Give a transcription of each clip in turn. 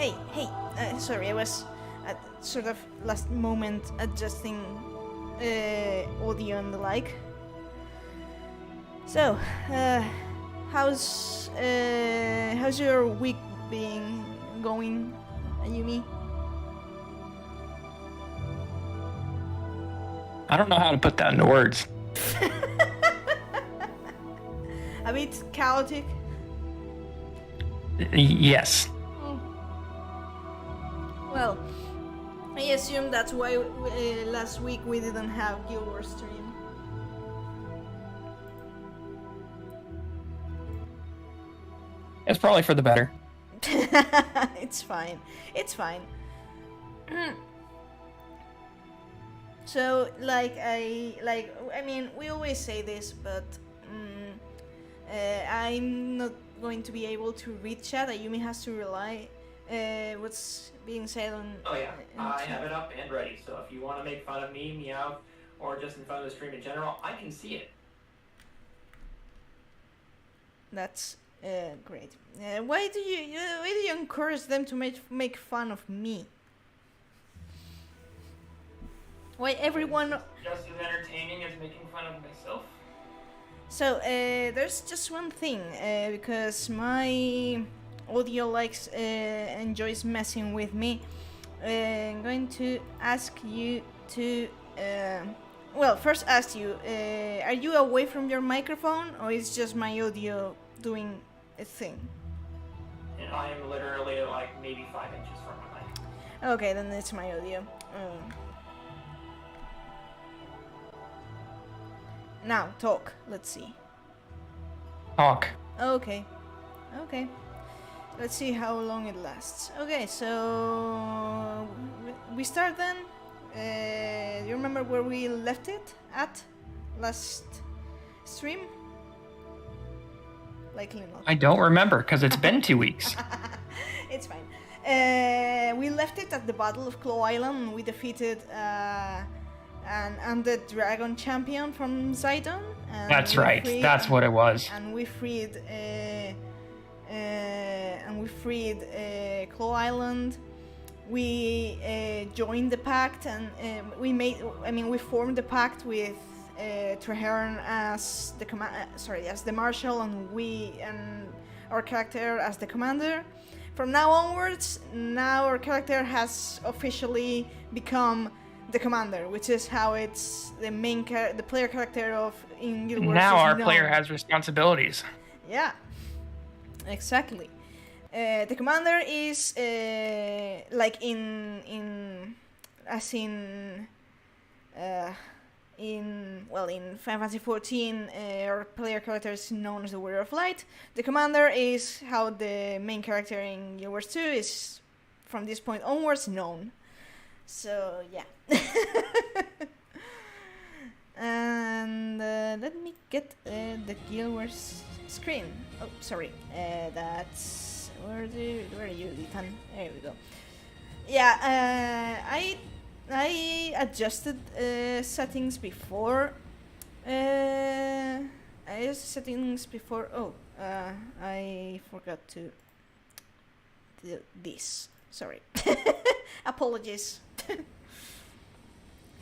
Hey, sorry, I was at sort of last moment adjusting audio and the like. So, how's your week being going, Ayumi? I don't know how to put that into words. A bit chaotic. Yes. Well, I assume that's why last week we didn't have Guild Wars stream. It's probably for the better. It's fine. It's fine. So, I mean, we always say this, but I'm not going to be able to read chat. Ayumi has to rely what's being said on. Oh yeah, I chat. have it up and ready. So if you want to make fun of me, Meowth, or just in front of the stream in general, I can see it. That's great. Why do you encourage them to make fun of me? Why everyone? Just as entertaining as making fun of myself. So there's just one thing, because my audio enjoys messing with me. I'm going to ask you to first ask you, are you away from your microphone, or is just my audio doing its thing? And I am literally like maybe 5 inches from my mic. Okay, then it's my audio. Now talk. Let's see. Talk. Okay. Let's see how long it lasts. Okay, so we start then. Do you remember where we left it at last stream? Likely not. I don't remember because it's been 2 weeks. It's fine. We left it at the Battle of Claw Island, and we defeated an undead dragon champion from Zidon. That's right. That's what it was. And we freed Claw Island. We joined the pact, and we formed the pact with Treherne as the marshal, and our character as the commander. From now onwards, our character has officially become the commander, which is how it's the player character of in Guild Wars. Now our player has responsibilities. Yeah, exactly. The commander is like in Final Fantasy XIV, our player character is known as the Warrior of Light. The commander is how the main character in Guild Wars 2 is from this point onwards known. So yeah. And let me get the Guild Wars screen. Oh, sorry. That's where are you, Ethan? There we go. Yeah. I adjusted settings before. I forgot to do this. Sorry. Apologies.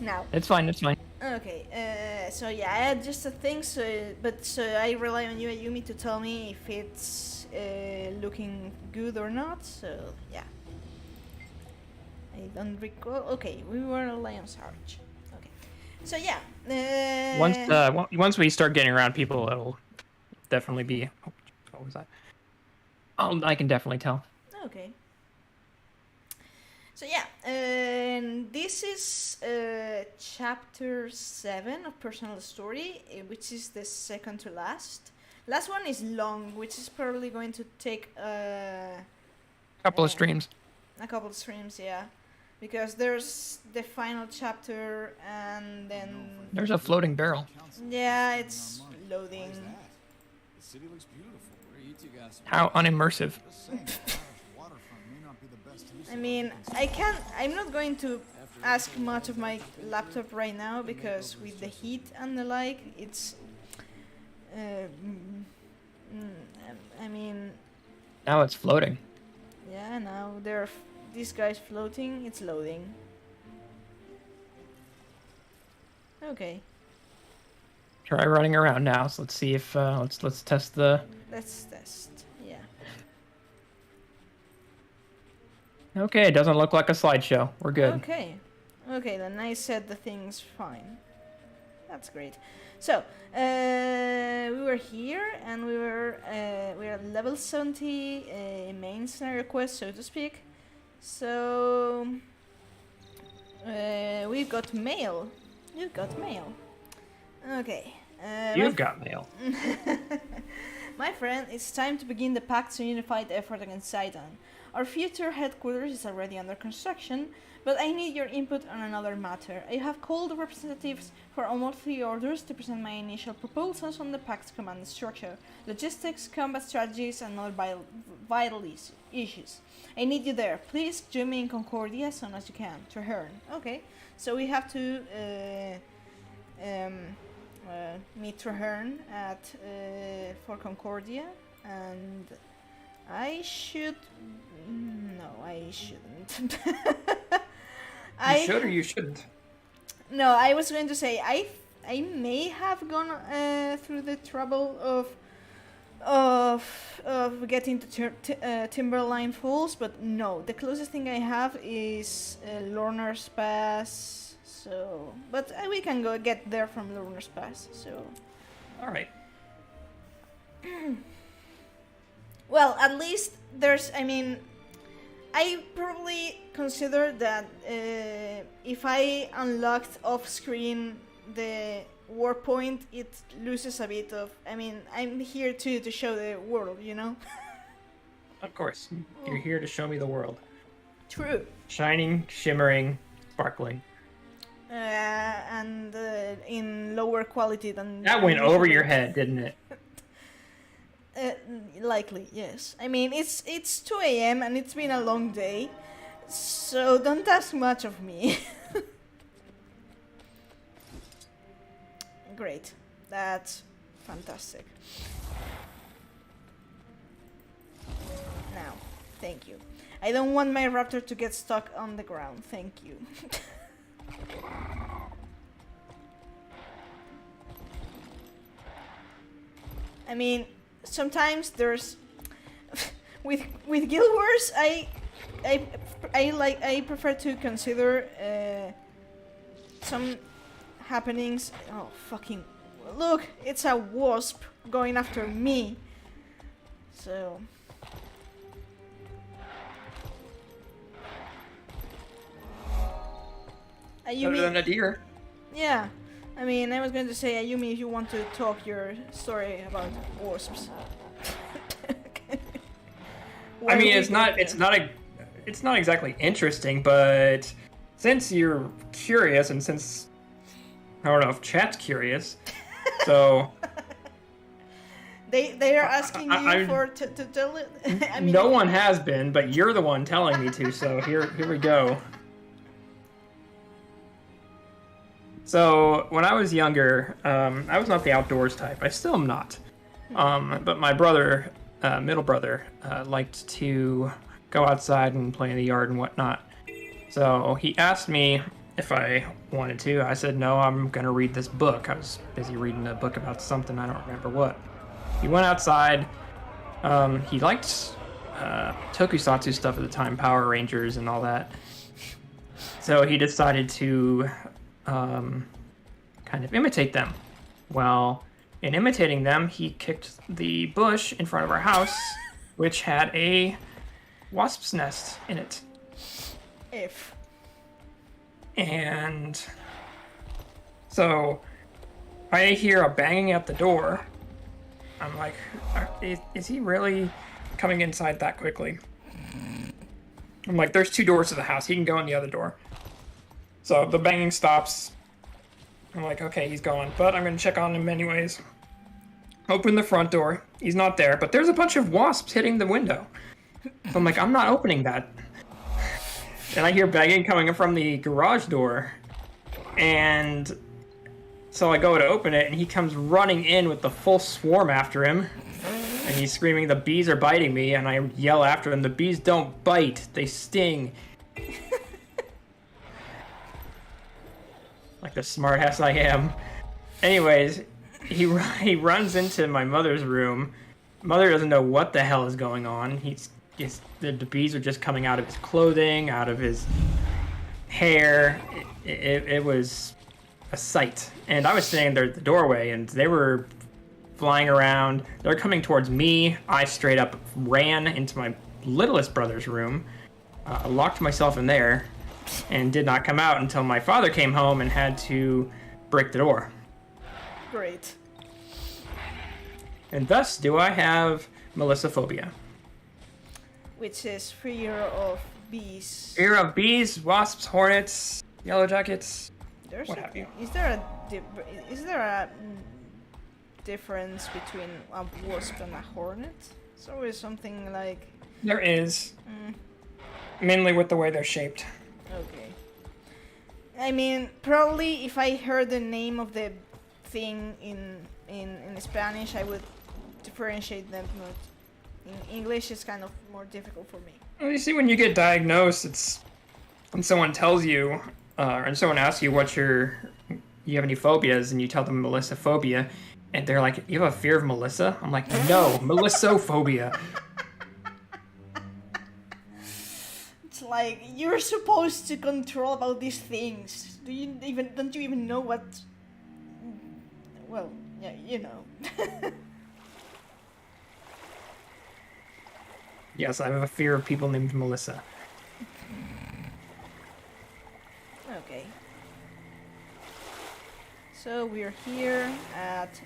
Now. It's fine. Okay. So yeah, I adjusted things. So I rely on you, Ayumi, to tell me if it's looking good or not. So yeah. I don't recall. Okay, we were a Lion's Arch. Okay. So yeah. Once we start getting around people, it'll definitely be. What was that? I can definitely tell. Okay. So yeah, this is chapter 7 of Personal Story, which is the second to last. Last one is long, which is probably going to take A couple of streams. A couple of streams, yeah. Because there's the final chapter, and then... There's a floating barrel. Yeah, it's loading. The city looks beautiful. Where are you two guys? How unimmersive. I mean, I'm not going to ask much of my laptop right now, because with the heat and the like, it's... I mean... Now it's floating. Yeah, now these guys floating. It's loading. Okay, Try running around now. So let's see if let's test the. let's test. Yeah. Okay, it doesn't look like a slideshow. We're good. Okay. Okay, then I said the thing's fine. That's great. So, we were here, and we are at level 70, main scenario quest, so to speak. So, we've got mail. You've got mail. Okay. You've got mail. My friend, it's time to begin the Pact's unified effort against Zidane. Our future headquarters is already under construction, but I need your input on another matter. I have called representatives for almost 3 orders to present my initial proposals on the Pact's command structure, logistics, combat strategies, and other vital issues. I need you there. Please join me in Concordia as soon as you can. Traherne. Okay, so we have to meet Traherne at for Concordia, and I should. No, I shouldn't. You should or you shouldn't? No, I was going to say I may have gone through the trouble of getting to Timberline Falls, but no, the closest thing I have is Lorner's Pass. So, but we can get there from Lorner's Pass. So, All right. well, at least there's. I mean, I probably consider that if I unlocked off-screen the war point, it loses a bit of. I mean, I'm here to show the world, you know. Of course. You're here to show me the world. True. Shining, shimmering, sparkling. And in lower quality than. That went over your head, didn't it? Likely, yes. I mean, it's 2 a.m. and it's been a long day, so don't ask much of me. Great. That's fantastic. Now, thank you. I don't want my raptor to get stuck on the ground. Thank you. I mean, sometimes there's with Guild Wars, I prefer to consider some happenings. Oh fucking look! It's a wasp going after me. So. Better than a deer. Yeah. I mean, I was going to say, Ayumi, if you want to talk your story about wasps. I mean, it's not exactly interesting, but since you're curious, and since I don't know if chat's curious, so they are asking you to tell it. I mean, no one has been, but you're the one telling me to. So here we go. So when I was younger, I was not the outdoors type. I still am not. But my brother, middle brother, liked to go outside and play in the yard and whatnot. So he asked me if I wanted to. I said, no, I'm going to read this book. I was busy reading a book about something. I don't remember what. He went outside. He liked tokusatsu stuff at the time, Power Rangers and all that. So he decided to kind of imitate them. Well, in imitating them, he kicked the bush in front of our house, which had a wasp's nest in it. And so I hear a banging at the door. I'm like, is he really coming inside that quickly? I'm like, there's 2 doors to the house. He can go in the other door. So the banging stops. I'm like, okay, he's gone, but I'm going to check on him anyways. Open the front door. He's not there, but there's a bunch of wasps hitting the window. So I'm like, I'm not opening that. And I hear banging coming from the garage door. And so I go to open it, and he comes running in with the full swarm after him. And he's screaming, "The bees are biting me!" And I yell after him, "The bees don't bite, they sting." Like the smartass I am. Anyways, he runs into my mother's room. Mother doesn't know what the hell is going on. The bees are just coming out of his clothing, out of his hair. It was a sight. And I was standing there at the doorway, and they were flying around. They're coming towards me. I straight up ran into my littlest brother's room, locked myself in there, and did not come out until my father came home and had to break the door. Great. And thus do I have Melissophobia. Which is fear of bees. Fear of bees, wasps, hornets, yellow jackets, what have you. Is there a difference between a wasp and a hornet? It's always something like... There is. Mainly with the way they're shaped. Okay. I mean, probably if I heard the name of the thing in Spanish, I would differentiate them, but in English it's kind of more difficult for me. Well, you see, when you get diagnosed, it's when someone tells you, and someone asks you you have any phobias, and you tell them Melissophobia, and they're like, "You have a fear of Melissa?" I'm like, "No, Melissophobia." It's like, you're supposed to control about these things. Don't you even know what? Well, yeah, you know. Yes, I have a fear of people named Melissa. Okay. So we're here at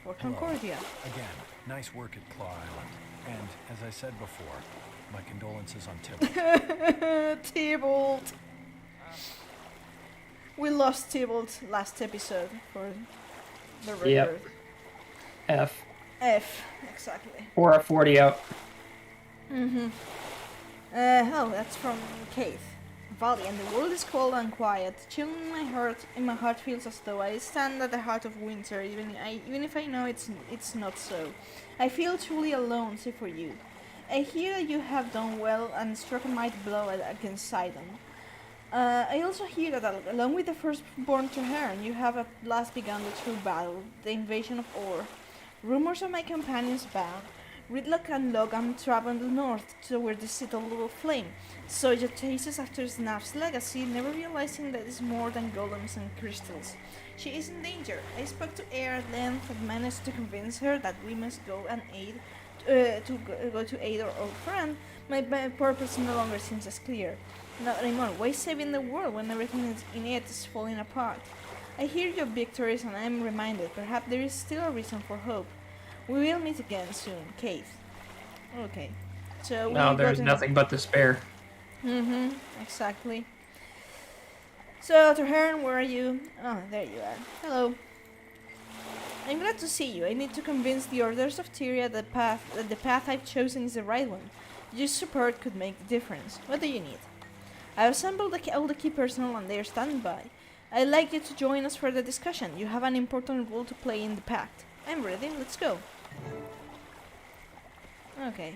Fort Concordia. Again, nice work at Claw Island. And as I said before, my condolences on Tybalt. Tybalt. We lost Tybalt last episode for the record. Yep. F, exactly. Or a 40 out. Oh, that's from Keith. Valley, and the world is cold and quiet. Chill in my heart feels as though I stand at the heart of winter, even if I know it's not so. I feel truly alone, save for you. I hear that you have done well and struck a mighty blow against Sidon. I also hear that along with the firstborn Traherne, you have at last begun the true battle, the invasion of Or. Rumors of my companions bound. Ridlock and Logan travel north toward the citadel of flame. Soja chases after Snap's legacy, never realizing that it's more than golems and crystals. She is in danger. I spoke to Air at length and managed to convince her that we must go and go to aid our old friend. My purpose no longer seems as clear. Not anymore. Why saving the world when everything in it is falling apart? I hear your victories and I am reminded perhaps there is still a reason for hope. We will meet again soon, Kate. Okay. So No, there's nothing but despair. Exactly. So, Traherne, where are you? Oh, there you are. Hello. I'm glad to see you. I need to convince the Orders of Tyria that the path I've chosen is the right one. Your support could make the difference. What do you need? I've assembled all the key personnel and they're standing by. I'd like you to join us for the discussion. You have an important role to play in the pact. I'm ready. Let's go. Okay.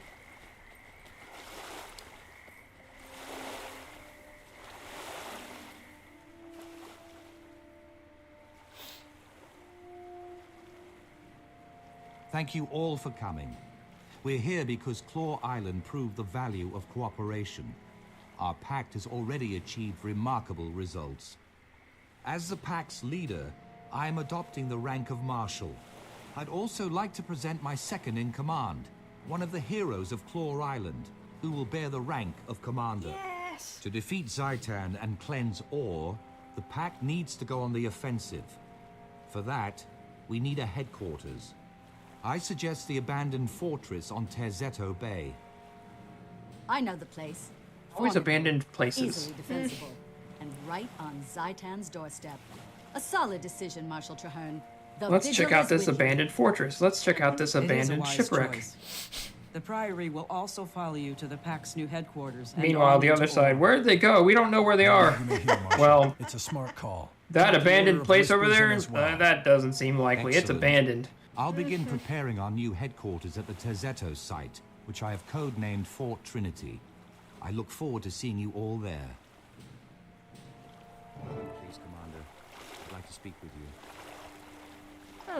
Thank you all for coming. We're here because Claw Island proved the value of cooperation. Our pact has already achieved remarkable results. As the pact's leader, I am adopting the rank of Marshal. I'd also like to present my second in command, one of the heroes of Claw Island, who will bear the rank of Commander. Yes! To defeat Zaitan and cleanse Or, the pact needs to go on the offensive. For that, we need a headquarters. I suggest the abandoned fortress on Terzetto Bay. I know the place. Always abandoned places. Easily defensible. And right on Zaitan's doorstep. A solid decision, Marshal Traherne. Let's check out this abandoned fortress. Let's check out this abandoned shipwreck. The Priory will also follow you to the Pact's new headquarters. Meanwhile, the other side, where'd they go? We don't know where they are. You may hear, Marshal. Well, it's a smart call. That Got the abandoned order of place over whispers in there? as well. That doesn't seem likely. It's Excellent. abandoned. I'll begin preparing our new headquarters at the Terzetto site, which I have codenamed Fort Trinity. I look forward to seeing you all there. Please, Commander. I'd like to speak with you.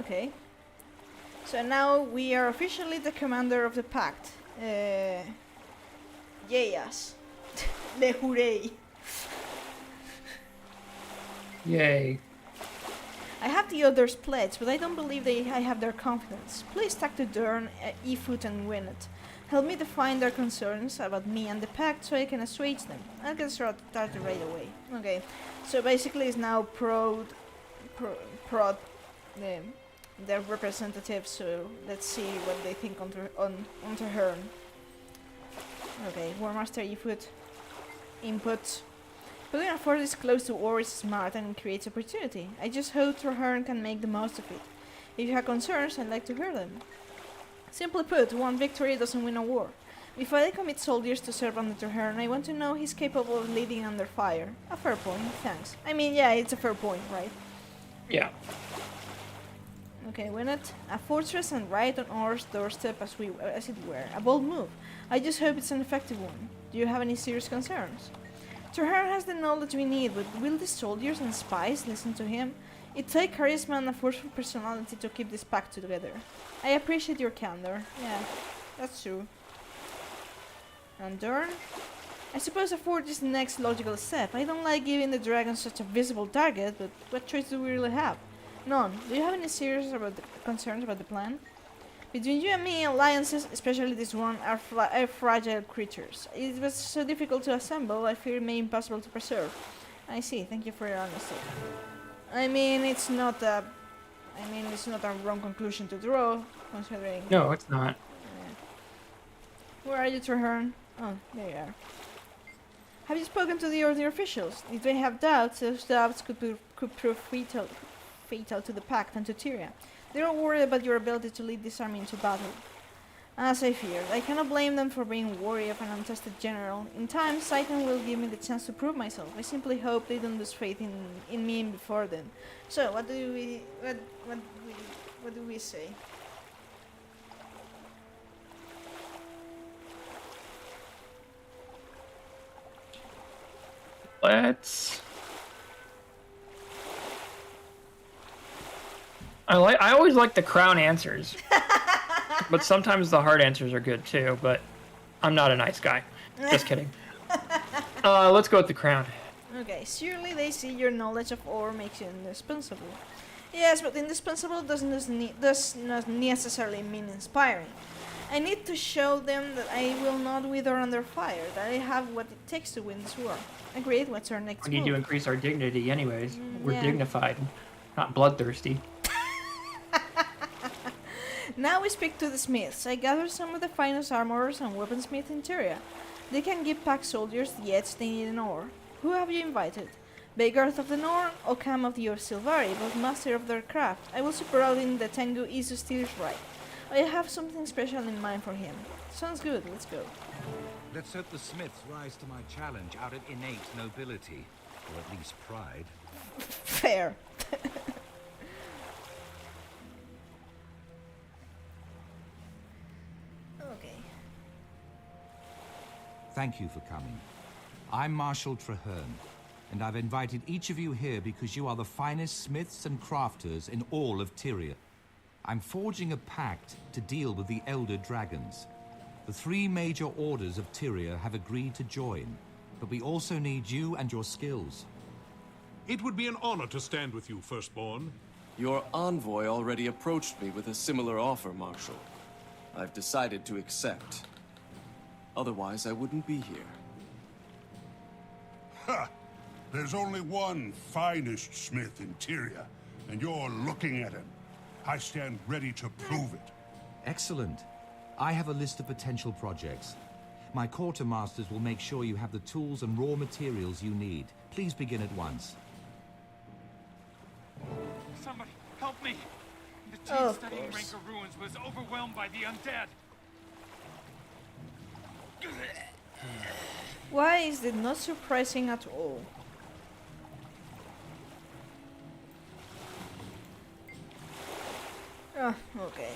Okay. So now we are officially the commander of the Pact. Yes. Le hooray. Yay. I have the others' pledge, but I don't believe I have their confidence. Please talk to Dern, Efoot, and Winnet. Help me define their concerns about me and the Pact so I can assuage them. I'll get started right away. Okay, so basically it's now their representatives, so let's see what they think on Traherne. Okay, War Master Efoot. Input. Putting a fort this close to war is smart and creates opportunity. I just hope Traherne can make the most of it. If you have concerns, I'd like to hear them. Simply put, one victory doesn't win a war. If I commit soldiers to serve under Traherne, I want to know he's capable of leading under fire. A fair point, thanks. I mean, yeah, it's a fair point, right? Yeah. Okay, Winnet. A fortress and right on our doorstep as it were. A bold move. I just hope it's an effective one. Do you have any serious concerns? Traherne has the knowledge we need, but will the soldiers and spies listen to him? It takes charisma and a forceful personality to keep this pact together. I appreciate your candor. Yeah, that's true. And Dern? I suppose a fort is the next logical step. I don't like giving the dragon such a visible target, but what choice do we really have? None. Do you have any serious concerns about the plan? Between you and me, alliances, especially this one, are fragile creatures. It was so difficult to assemble, I fear it may be impossible to preserve. I see. Thank you for your honesty. I mean, it's not a wrong conclusion to draw, considering. No, it's not. Where are you, Traherne? Oh, there you are. Have you spoken to the Order officials? If they have doubts, those doubts could prove fatal to the Pact and to Tyria. They are worried about your ability to lead this army into battle. As I feared, I cannot blame them for being wary of an untested general. In time, Zaitan will give me the chance to prove myself. I simply hope they don't lose faith in me before then. So, what do we say? Let's. I always like the crown answers, but sometimes the hard answers are good too. But I'm not a nice guy. Just kidding. Let's go with the crown. Okay, surely they see your knowledge of ore makes you indispensable. Yes, but indispensable does not necessarily mean inspiring. I need to show them that I will not wither under fire, that I have what it takes to win this war. Agreed, what's our next We need move? to increase our dignity anyways. We're yeah. dignified, not bloodthirsty. Now we speak to the smiths. I gathered some of the finest armorers and weaponsmiths in Tyria. They can give Pact soldiers the edge they need in ore. Who have you invited? Begarth of the Norn, Occam of the Silvari, both master of their craft. I will super out in the Tengu Isu steers right. I have something special in mind for him. Sounds good, let's go. Let's hope the Smiths rise to my challenge out of innate nobility, or at least pride. Fair. Okay. Thank you for coming. I'm Marshal Traherne, and I've invited each of you here because you are the finest smiths and crafters in all of Tyria. I'm forging a pact to deal with the Elder Dragons. The three major orders of Tyria have agreed to join, but we also need you and your skills. It would be an honor to stand with you, Firstborn. Your envoy already approached me with a similar offer, Marshal. I've decided to accept. Otherwise, I wouldn't be here. Ha! There's only one finest smith in Tyria, and you're looking at him. I stand ready to prove it. Excellent. I have a list of potential projects. My quartermasters will make sure you have the tools and raw materials you need. Please begin at once. Somebody, help me! The team studying Rancor ruins was overwhelmed by the undead. Why is it not surprising at all? Okay.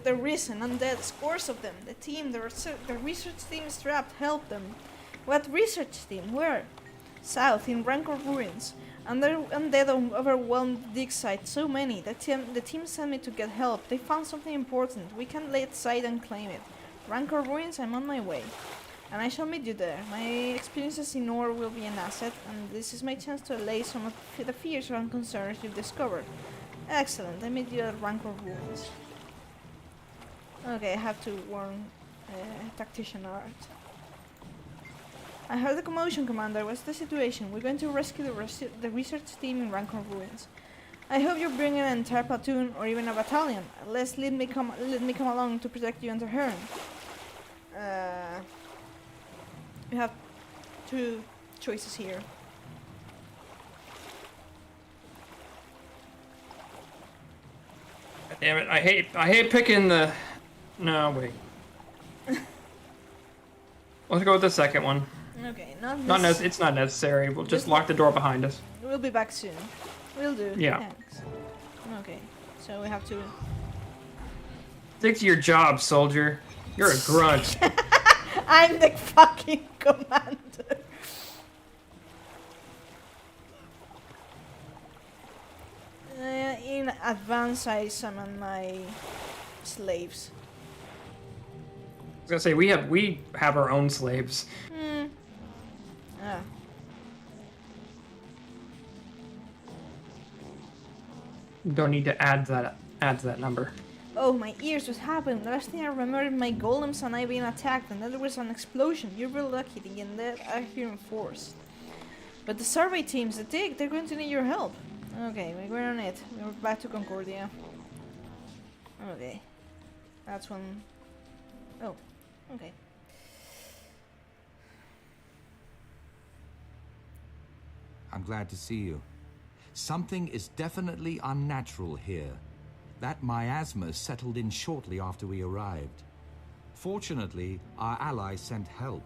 The reason, undead, scores of them. The team, the research team is trapped. Help them. What research team? Where? South, in Rancor Ruins. Undead overwhelmed dig site. So many. The team sent me to get help. They found something important. We can lay it aside and claim it. Rancor Ruins, I'm on my way. And I shall meet you there. My experiences in ore will be an asset, and this is my chance to allay some of the fears and concerns you've discovered. Excellent, I meet you at Rancor Ruins. Okay, I have to warn Tactician Art. I heard the commotion, Commander. What's the situation? We're going to rescue the research team in Rancor Ruins. I hope you bring an entire platoon or even a battalion. Let me come along to protect you and Terheran. We have two choices here. Damn it! I hate picking the. No wait. Let's go with the second one. Okay, It's not necessary. We'll just lock the door behind us. We'll be back soon. Will do. Yeah. Thanks. Okay, so we have to. Stick to your job, soldier. You're a grunt. I'm the fucking commander. In advance, I summon my slaves. I was gonna say we have our own slaves. Ah. Don't need to add to that number. Oh, my ears, what happened? The last thing I remembered, my golems and I being attacked, and then there was an explosion. You're really lucky to get that are here in force. But the survey teams, they're going to need your help. Okay, we're on it. We're back to Concordia. Okay. That's one. Oh, okay. I'm glad to see you. Something is definitely unnatural here. That miasma settled in shortly after we arrived. Fortunately, our ally sent help.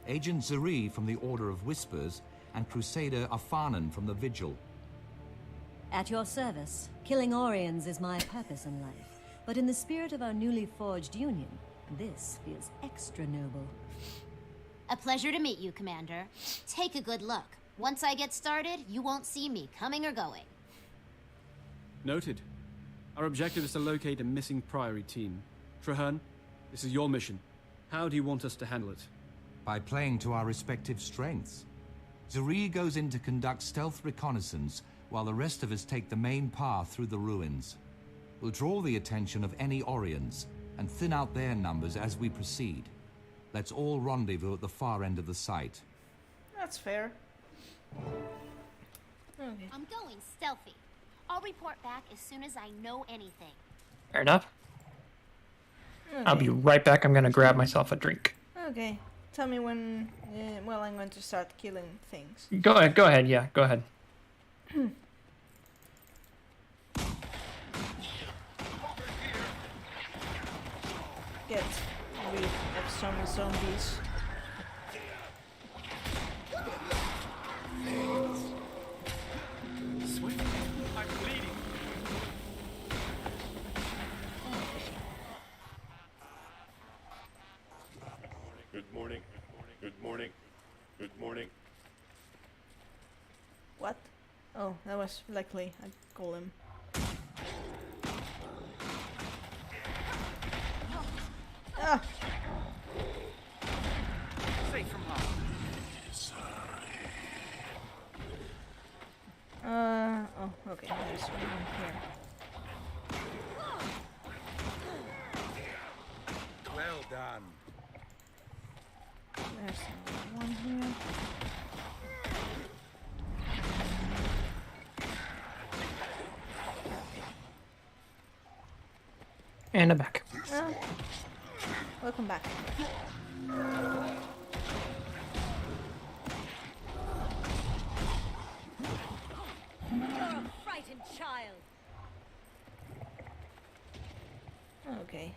Agent Zuri from the Order of Whispers and Crusader Afanan from the Vigil. At your service. Killing Orions is my purpose in life. But in the spirit of our newly forged union, this feels extra noble. A pleasure to meet you, Commander. Take a good look. Once I get started, you won't see me coming or going. Noted. Our objective is to locate a missing Priory team. Trahearn, this is your mission. How do you want us to handle it? By playing to our respective strengths. Zuri goes in to conduct stealth reconnaissance, while the rest of us take the main path through the ruins. We'll draw the attention of any Orions, and thin out their numbers as we proceed. Let's all rendezvous at the far end of the site. That's fair. Okay. I'm going stealthy. I'll report back as soon as I know anything. Fair enough. Okay. I'll be right back. I'm gonna grab myself a drink. Okay. Tell me when. Well, I'm going to start killing things. Go ahead. Go ahead. Yeah. Go ahead. Get rid of some zombies. Swift, I'm bleeding. Good morning. Good morning. Good morning. What? Oh, that was likely a golem. Ah! Safe from harm. Oh, okay. There's one here. Well done. There's one here. And I'm back. Welcome back. You're a frightened child. Okay.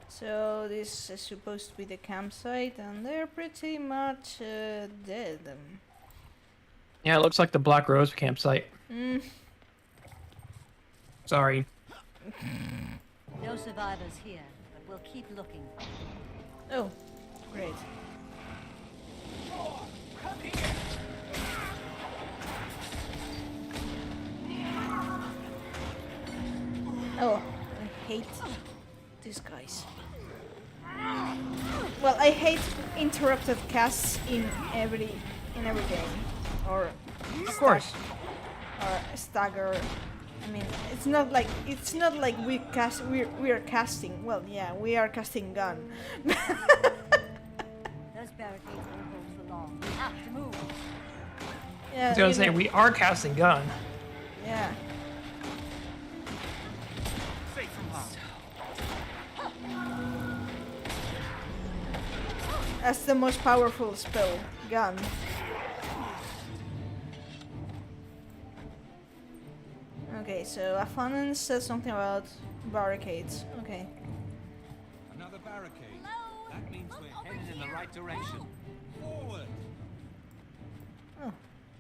So this is supposed to be the campsite, and they're pretty much dead. Yeah, it looks like the Black Rose campsite. Mm. Sorry. No survivors here, but we'll keep looking. Oh, great. Oh, I hate these guys. Well, I hate interrupted casts in every game, or of course, or stagger. I mean, it's not like we are casting. Well, yeah, we are casting gun. Those barricades won't hold for long. We have to move. Yeah, I was gonna say we are casting gun. Yeah. Safe from harm. That's the most powerful spell, gun. Okay, so Afanan said something about barricades. Okay. Another barricade. That means we're headed in the right direction. Forward! Oh.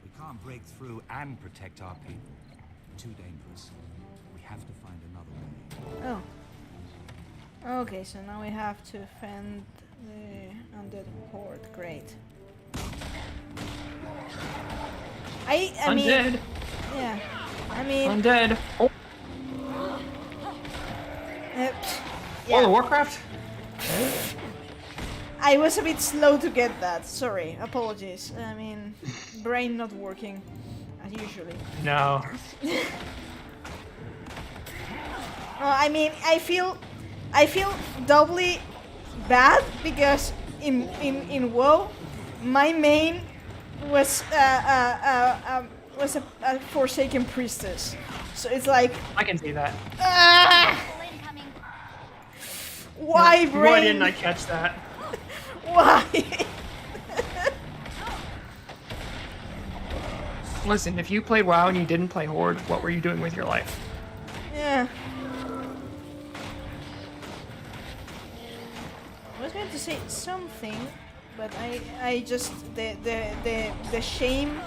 We can't break through and protect our people. Too dangerous. We have to find another way. Oh. Okay, so now we have to fend the undead horde. Great. I mean, undead. Yeah. I mean, undead. Oh. Yeah. World of Warcraft. I was a bit slow to get that. Sorry, apologies. I mean, brain not working as usually. No. I mean, I feel doubly bad because in WoW, my main was a Forsaken Priestess. So it's like I can see that. Why, brain? Why didn't I catch that? Why? Listen, if you played WoW and you didn't play Horde, what were you doing with your life? Yeah. I was going to say something, but I just the shame,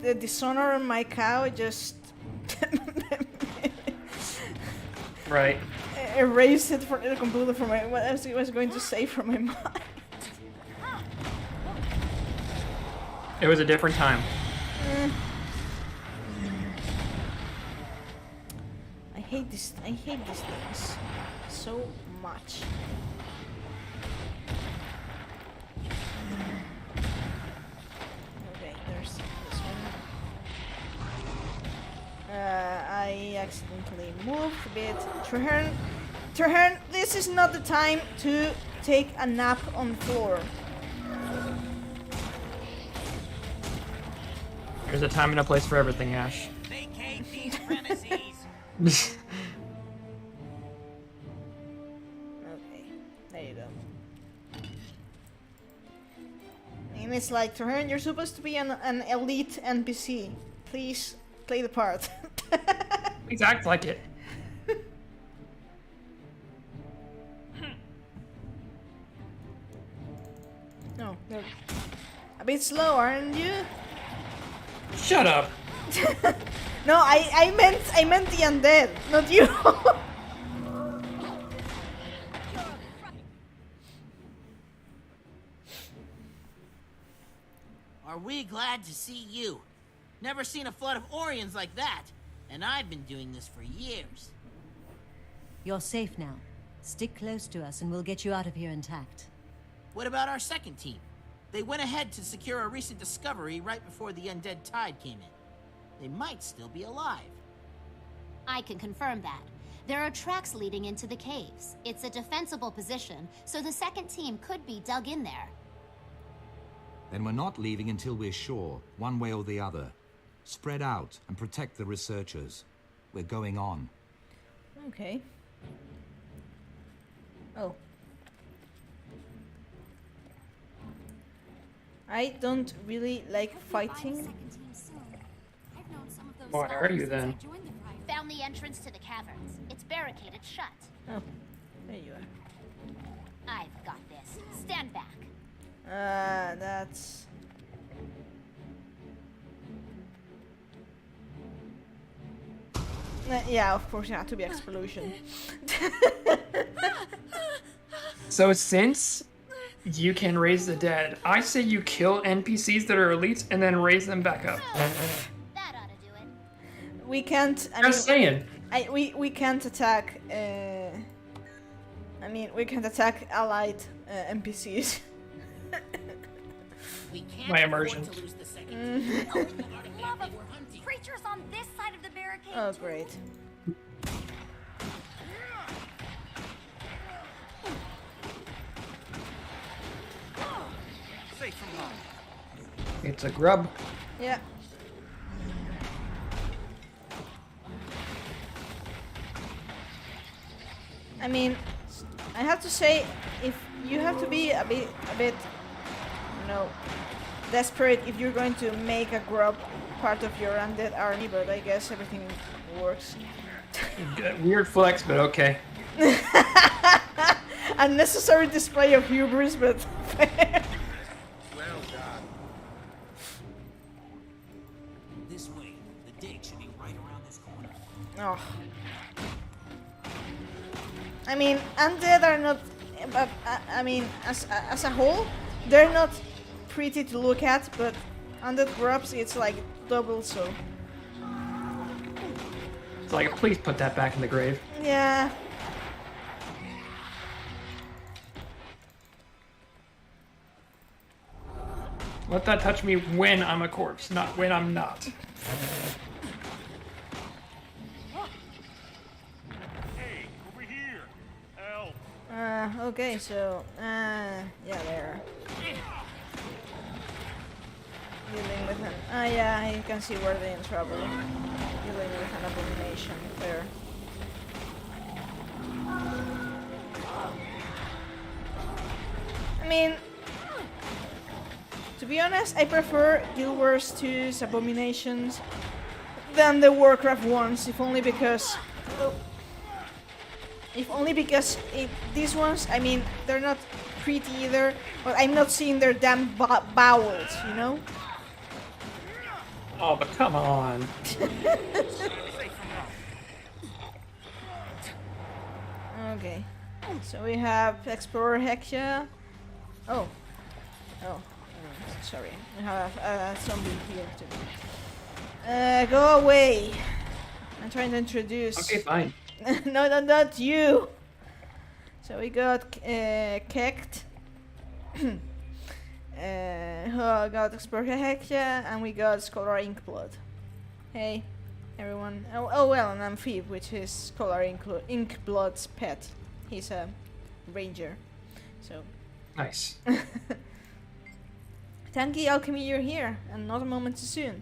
the dishonor on my cow just right. Erased it completely from my what I was going to say from my mind. It was a different time. I hate these things so much. Okay, there's this one. I accidentally moved a bit. Traherne, this is not the time to take a nap on the floor. There's a time and a place for everything, Ash. Vacate these premises. Okay, there you go. And it's like, Traherne, you're supposed to be an elite NPC. Please play the part. Please act like it. No, they're a bit slow, aren't you? Shut up. No, I meant the undead, not you. Are we glad to see you? Never seen a flood of Orions like that, and I've been doing this for years. You're safe now. Stick close to us and we'll get you out of here intact. What about our second team? They went ahead to secure a recent discovery right before the undead tide came in. They might still be alive. I can confirm that. There are tracks leading into the caves. It's a defensible position, so the second team could be dug in there. Then we're not leaving until we're sure, one way or the other. Spread out and protect the researchers. We're going on. Okay. Oh. I don't really like fighting. What are you then? Found the entrance to the caverns. It's barricaded shut. Oh, there you are. I've got this. Stand back. That's... Yeah, of course, it had to be explosion. So since you can raise the dead, I say you kill NPCs that are elites and then raise them back up. We can't. Just saying. We can't attack. We can't attack allied NPCs. My immersion. Creatures on this side of the barricade. Oh, great. Safe from harm. It's a grub. Yeah. I mean, I have to say, if you have to be a bit, you know, desperate if you're going to make a grub part of your undead army, but I guess everything works. Weird flex, but okay. Unnecessary display of hubris, but fair. Well done. This way. The dig should be right around this corner. Oh. I mean, undead are not. But I mean, as a whole, they're not pretty to look at. But undead grubs, it's like double so. It's like, please put that back in the grave. Yeah. Let that touch me when I'm a corpse, not when I'm not. Hey, over here. Help. Okay, so, yeah, there. Dealing with an, yeah, you can see where they're in trouble. Dealing with an abomination, there. I mean, to be honest, I prefer Guild Wars 2's abominations than the Warcraft ones, if only because these ones, I mean, they're not pretty either, but I'm not seeing their damn bowels, you know? Oh, but come on. Okay, so we have Explorer Hexia. Oh, sorry, we have a zombie here too. Go away. I'm trying to introduce. Okay, fine. No, not you. So we got Kekt. Got Explorer Hexia, and we got Scholar Inkblood. Hey, everyone. Oh well, and Amphib, which is Scholar Inkblood's pet. He's a ranger. So. Nice. Tanky Alchemy, you're here, and not a moment too soon.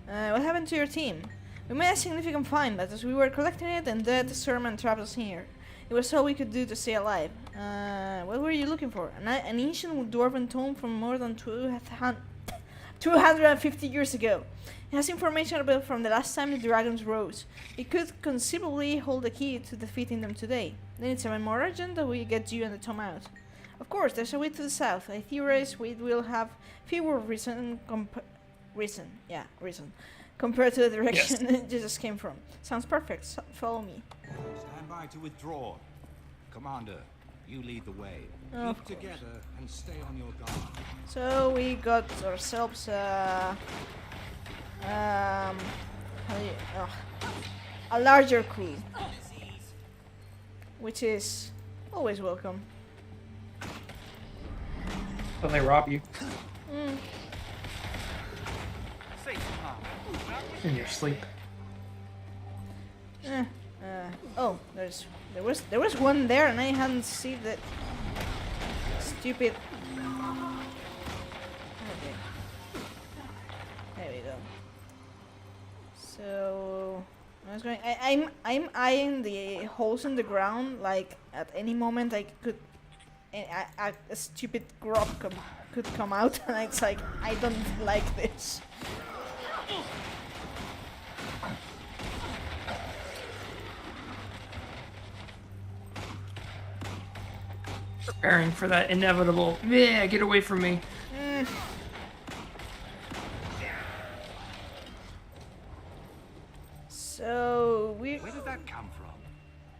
What happened to your team? We made a significant find, but as we were collecting it, and dead sermon trapped us here. It was all we could do to stay alive. What were you looking for? An ancient dwarven tome from more than 250 years ago. It has information about from the last time the dragons rose. It could conceivably hold the key to defeating them today. Then it's even more urgent that we get you and the tome out. Of course, there's a way to the south. I theorize we will have fewer reason compared to the direction it just came from. Sounds perfect. Follow me. Stand by to withdraw. Commander, you lead the way. Of Keep together and stay on your guard. So we got ourselves a larger crew, which is always welcome. When they rob you in your sleep. Oh, there was one there, and I hadn't seen that stupid. Okay, there we go. So I was going. I'm eyeing the holes in the ground. Like at any moment, I could. A stupid grub could come out, and it's like, I don't like this. Preparing for that inevitable, yeah, get away from me. So we. Where did that come from?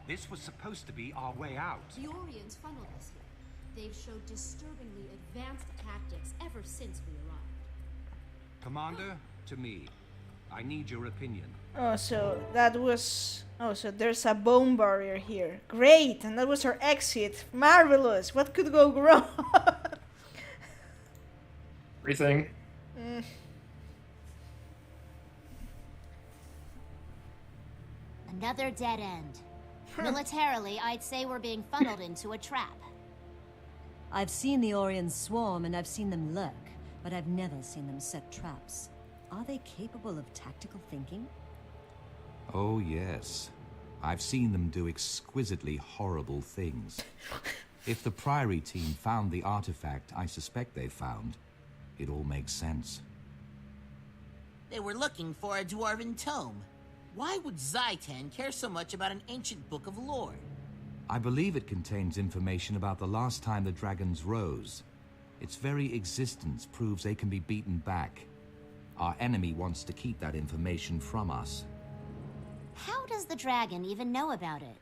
This was supposed to be our way out. The Orions funneled us here. They've showed disturbingly advanced tactics ever since we arrived. Commander, to me. I need your opinion. Oh, so that was... Oh, so there's a bone barrier here. Great! And that was our exit. Marvelous! What could go wrong? Everything. Another dead end. Militarily, I'd say we're being funneled into a trap. I've seen the Orions swarm and I've seen them lurk, but I've never seen them set traps. Are they capable of tactical thinking? Oh, yes. I've seen them do exquisitely horrible things. If the Priory team found the artifact I suspect they found, it all makes sense. They were looking for a dwarven tome. Why would Zaitan care so much about an ancient book of lore? I believe it contains information about the last time the dragons rose. Its very existence proves they can be beaten back. Our enemy wants to keep that information from us. How does the dragon even know about it?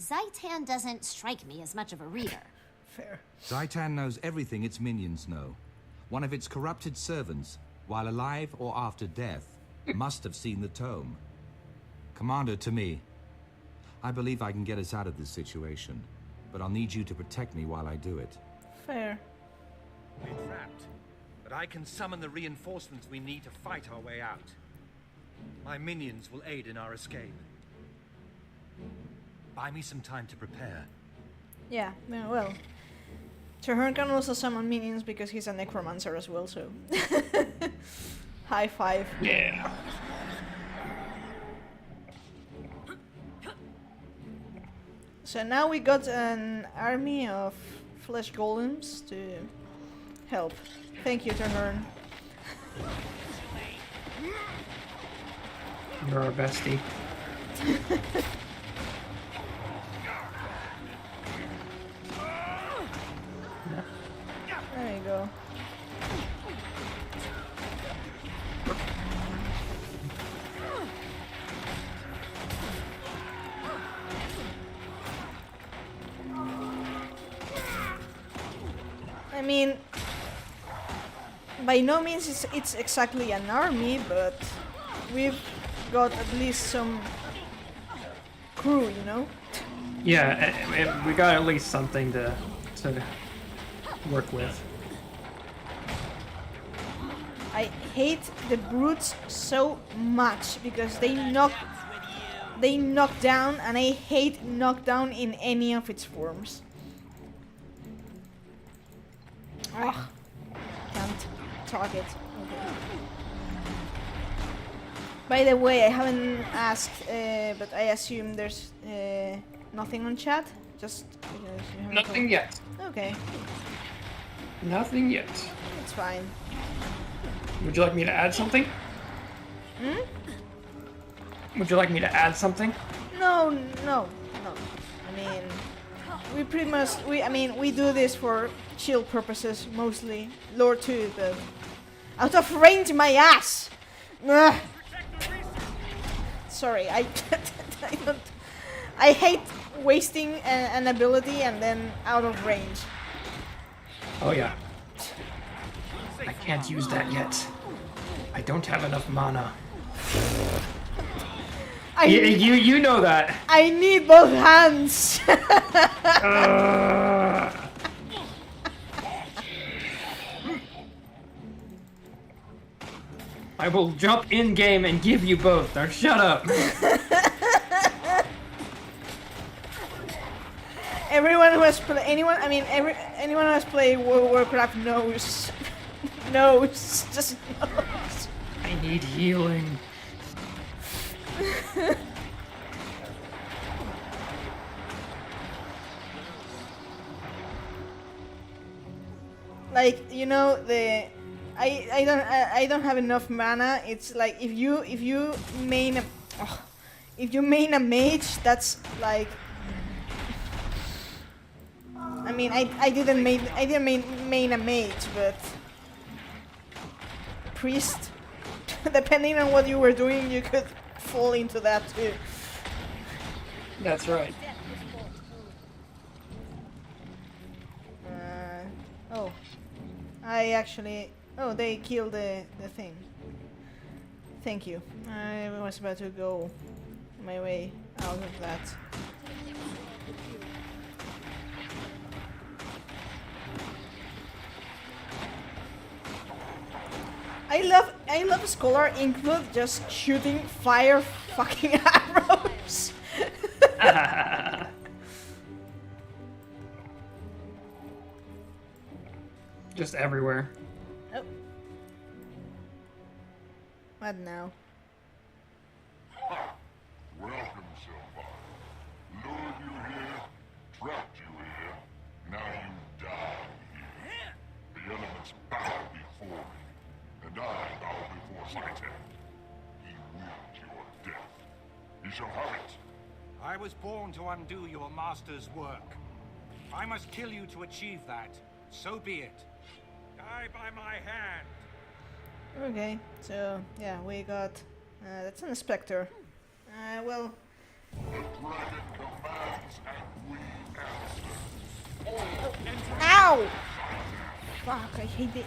Zaitan doesn't strike me as much of a reader. Fair. Zaitan knows everything its minions know. One of its corrupted servants, while alive or after death, must have seen the tome. Commander, to me. I believe I can get us out of this situation, but I'll need you to protect me while I do it. Fair. We're trapped, but I can summon the reinforcements we need to fight our way out. My minions will aid in our escape. Buy me some time to prepare. Yeah, well. Traherne can also summon minions because he's a necromancer as well, so... High five. Yeah. So now we got an army of flesh golems to help. Thank you, Traherne. You're our bestie. There you go. I mean, by no means it's exactly an army, but we've got at least some crew, you know? Yeah, we got at least something to work with. I hate the brutes so much because they knock down, and I hate knockdown in any of its forms. Ugh. Can't target. Okay. By the way, I haven't asked, but I assume there's nothing on chat. Just because you haven't Nothing yet. Okay. Nothing yet. It's fine. Would you like me to add something? Hmm? Would you like me to add something? No. I mean, we pretty much we do this for chill purposes mostly. Lore too, but out of range, my ass. Ugh. Sorry, I hate wasting an ability and then out of range. Oh yeah. I can't use that yet. I don't have enough mana. You know that. I need both hands. I will jump in game and give you both. Now shut up. Everyone who has played anyone who has played World of Warcraft knows. Just knows. I need healing. Like, you know, I don't have enough mana. It's like if you main a mage, that's like, I mean, I didn't main a mage, but priest, depending on what you were doing, you could fall into that too. That's right. Oh, I actually. Oh, they killed the thing. Thank you. I was about to go my way out of that. I love Scholar include just shooting fire fucking arrows. Just everywhere. Oh. What now? Welcome, Silver. Lured you here, trapped you here, now you die here. The elements bow before me, and I bow before Zaitan. He willed your death. He shall have it. I was born to undo your master's work. I must kill you to achieve that. So be it. Die by my hand. Okay, so yeah, we got that's an Spectre. Well. The dragon commands and we answer. Ow! Fuck! I hate it.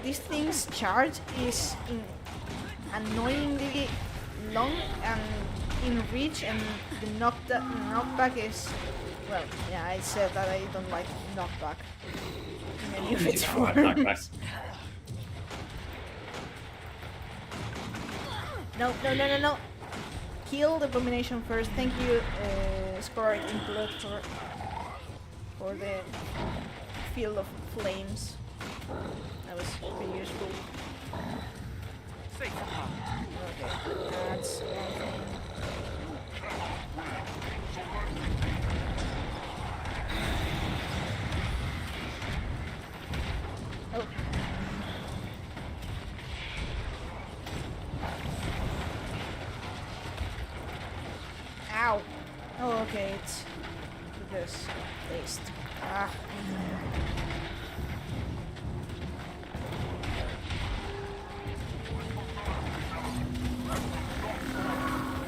This thing's charge is annoyingly long and in reach, and the knockback is. Well, yeah, I said that I don't like knockback in any of its forms. No, no, no, no, no. Kill the abomination first. Thank you, Square Enix for the field of flames. That was pretty useful. Okay, that's one thing. Oh. Ow! Oh, okay, it's this taste. Ah.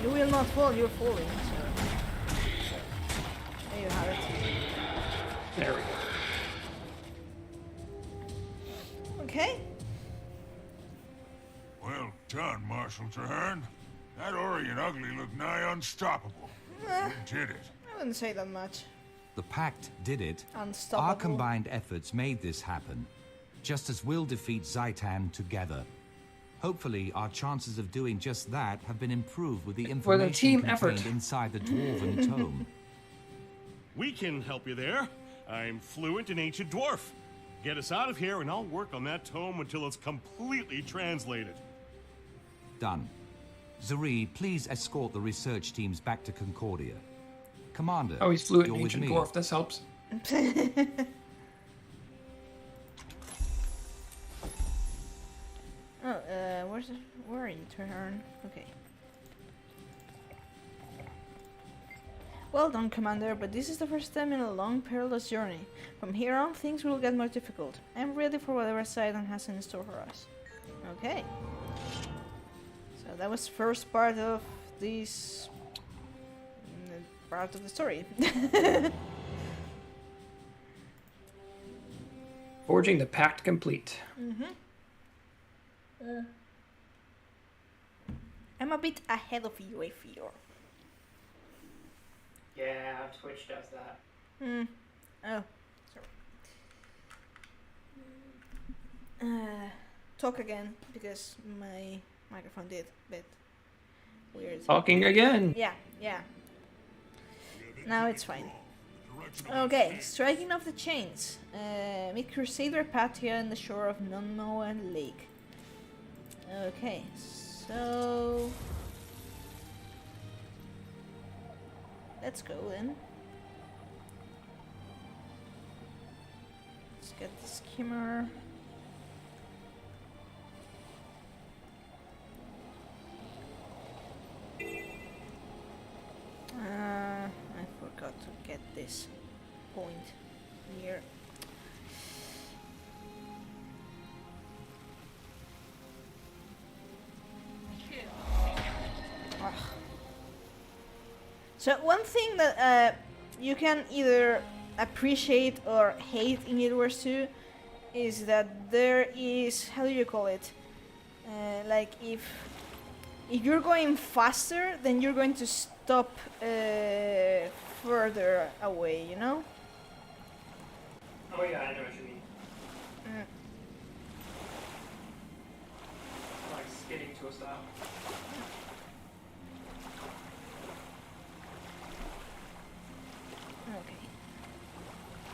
You will not fall, you're falling. So. There you have it. There we go. Okay. Well done, Marshal Traherne. That Orient ugly looked nigh unstoppable. You did it. I wouldn't say that much. The Pact did it. Unstoppable. Our combined efforts made this happen, just as we'll defeat Zaitan together. Hopefully, our chances of doing just that have been improved with the information team contained effort. inside the Dwarven Tome. We can help you there. I'm fluent in Ancient Dwarf. Get us out of here and I'll work on that tome until it's completely translated. Done. Zuri, please escort the research teams back to Concordia. Commander, Oh, he's fluent you're in with Ancient me. Dwarf. This helps. Oh, where are you, Traherne? Okay. Well done, Commander, but this is the first time in a long, perilous journey. From here on, things will get more difficult. I'm ready for whatever Zaitan has in store for us. Okay. So that was first part of this part of the story. Forging the Pact complete. I'm a bit ahead of you, I feel. Yeah, Twitch does that. Oh, sorry. Talk again, because my microphone did a bit weird. Talking again. Yeah, yeah. Now it's fine. Okay, striking off the chains. Meet Crusader Patia in the shore of Nunmoa Lake. Okay, so let's go then. Let's get the skimmer. I forgot to get this point here. So one thing that you can either appreciate or hate in Guild Wars 2 is that there is, how do you call it? Like if you're going faster, then you're going to stop further away, you know? Oh yeah, I know what you mean. Like skidding to a stop.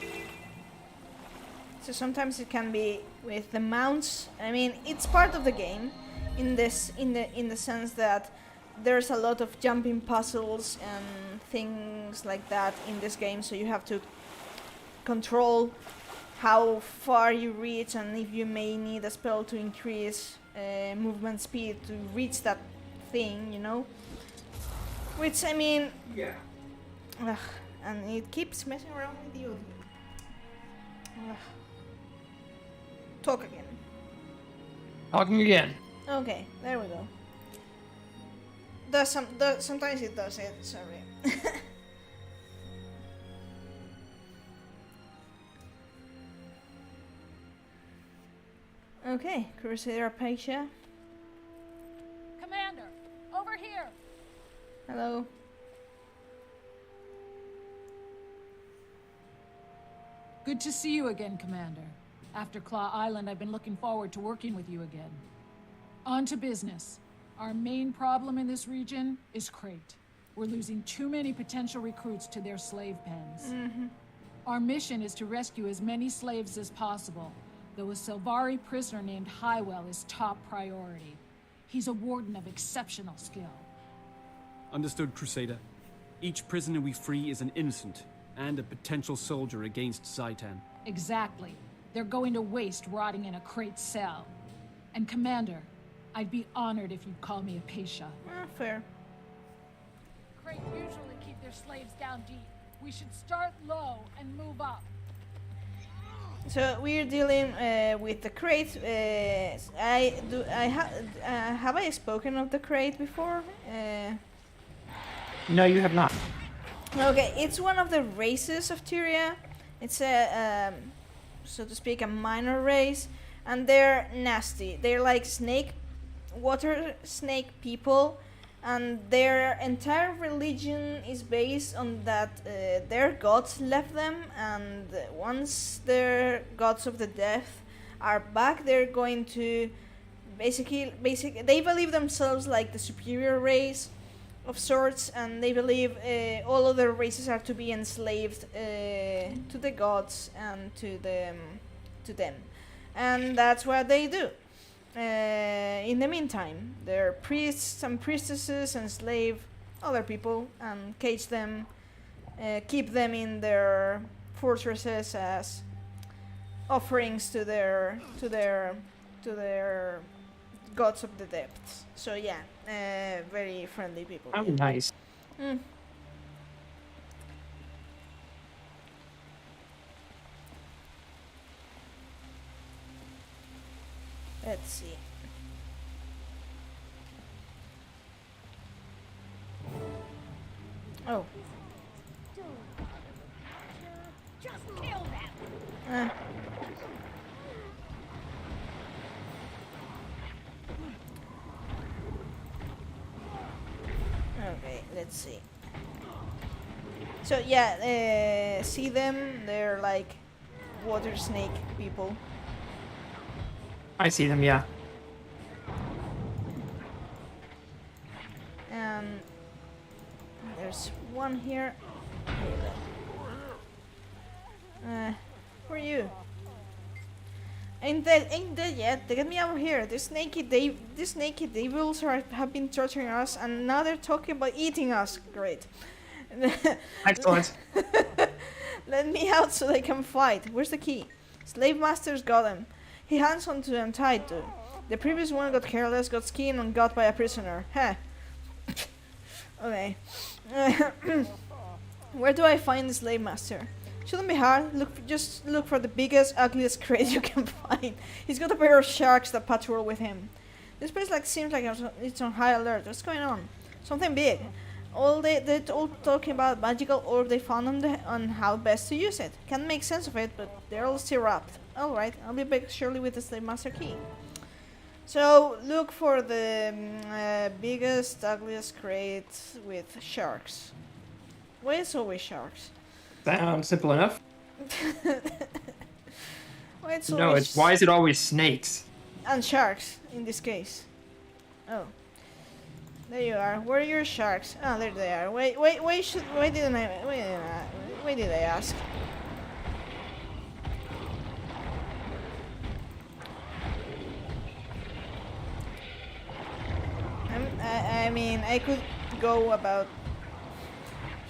Okay. So sometimes it can be with the mounts. I mean, it's part of the game, in the sense that there's a lot of jumping puzzles and things like that in this game. So you have to control how far you reach, and if you may need a spell to increase movement speed to reach that thing, you know. Which, I mean, yeah. And it keeps messing around with you. Talk again. Talking again. Okay, there we go. Sometimes it does it. Sorry. Okay, Crusader Apatia. Commander, over here. Hello. Good to see you again, Commander. After Claw Island, I've been looking forward to working with you again. On to business. Our main problem in this region is Crate. We're losing too many potential recruits to their slave pens. Our mission is to rescue as many slaves as possible, though a Silvari prisoner named Highwell is top priority. He's a warden of exceptional skill. Understood, Crusader. Each prisoner we free is an innocent and a potential soldier against Zaitan. Exactly. They're going to waste rotting in a Crate cell. And Commander, I'd be honored if you'd call me Apatia. Fair. Crate usually keep their slaves down deep. We should start low and move up. So we're dealing with the Crate. Have I spoken of the Crate before? No, you have not. Okay, it's one of the races of Tyria. It's a, so to speak, a minor race, and they're nasty. They're like water snake people, and their entire religion is based on that their gods left them, and once their gods of the death are back, they're going to basically they believe themselves like the superior race of sorts, and they believe all other races are to be enslaved to the gods and to them, and that's what they do. In the meantime, their priests and priestesses enslave other people and cage them, keep them in their fortresses as offerings to their gods of the depths. So yeah, very friendly people. Oh, nice. Let's see. Oh. Just kill them. Okay, let's see. So yeah, see them? They're like water snake people. I see them, yeah. And there's one here. Who are you? Ain't dead yet. They get me out of here. These naked devils have been torturing us, and now they're talking about eating us. Great. Excellent. Let me out so they can fight. Where's the key? Slave master's got him. He hangs on to them tight too. The previous one got careless, got skinned, and got by a prisoner. Heh. Okay. Where do I find the slave master? Shouldn't be hard. Just look for the biggest, ugliest crate you can find. He's got a pair of sharks that patrol with him. This place seems like it's on high alert. What's going on? Something big. They're all talking about magical orb they found on how best to use it. Can't make sense of it, but they're all still wrapped. Alright, I'll be back shortly with the slave master key. So, look for the biggest, ugliest crate with sharks. Why is always sharks? Sounds simple enough. Why it's No, always it's why is it always snakes? and sharks in this case. Oh, there you are. Where are your sharks? Oh, there they are. Why did I ask? I mean, I could go about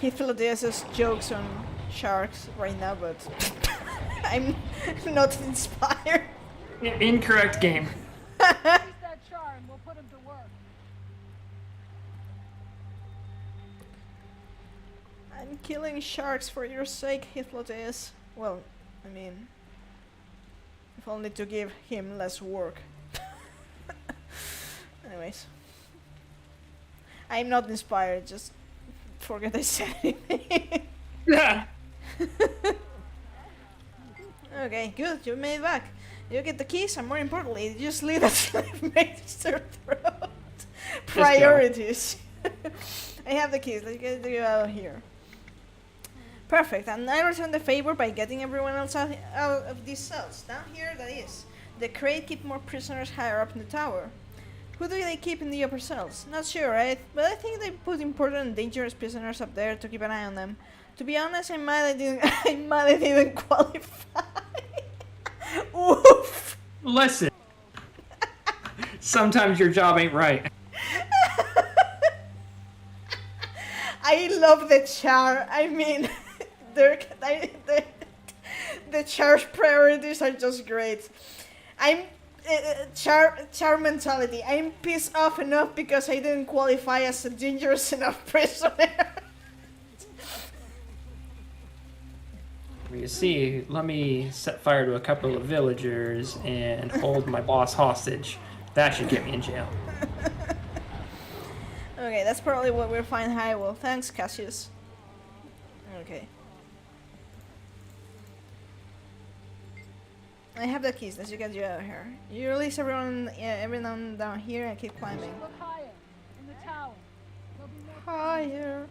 Hythlodeus' jokes on sharks right now, but I'm not inspired. Incorrect game. Use that char and we'll put him to work. I'm killing sharks for your sake, Hythlodeus. Well, I mean, if only to give him less work. Anyways. I'm not inspired, just forget I said anything. Yeah. Okay, good, you made it back. You get the keys, and more importantly, you just leave that slave master throat. Priorities. I have the keys, let's get you out of here. Perfect, and I return the favor by getting everyone else out of these cells. Down here, that is. The crate keep more prisoners higher up in the tower. Who do they keep in the upper cells? Not sure, right? But I think they put important and dangerous prisoners up there to keep an eye on them. To be honest, I'm mad I didn't qualify. Oof. Listen. Sometimes your job ain't right. I love the char. I mean, the char's priorities are just great. I'm char mentality. I'm pissed off enough because I didn't qualify as a dangerous enough prisoner. You see, let me set fire to a couple of villagers and hold my boss hostage. That should get me in jail. Okay, that's probably what we'll find high. Well, thanks, Cassius. Okay. I have the keys. Let's get you out of here. You release everyone down here and keep climbing. Look higher, in the tower. There'll be more Higher.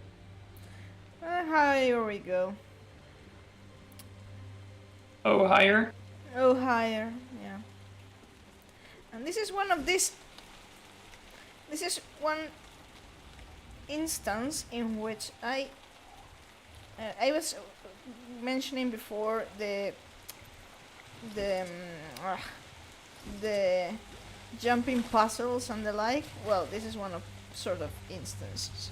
Higher we go. Oh, higher? Oh, higher. Yeah. And this is one of these. This is one instance in which I was mentioning before the jumping puzzles and the like. Well, this is one of sort of instances.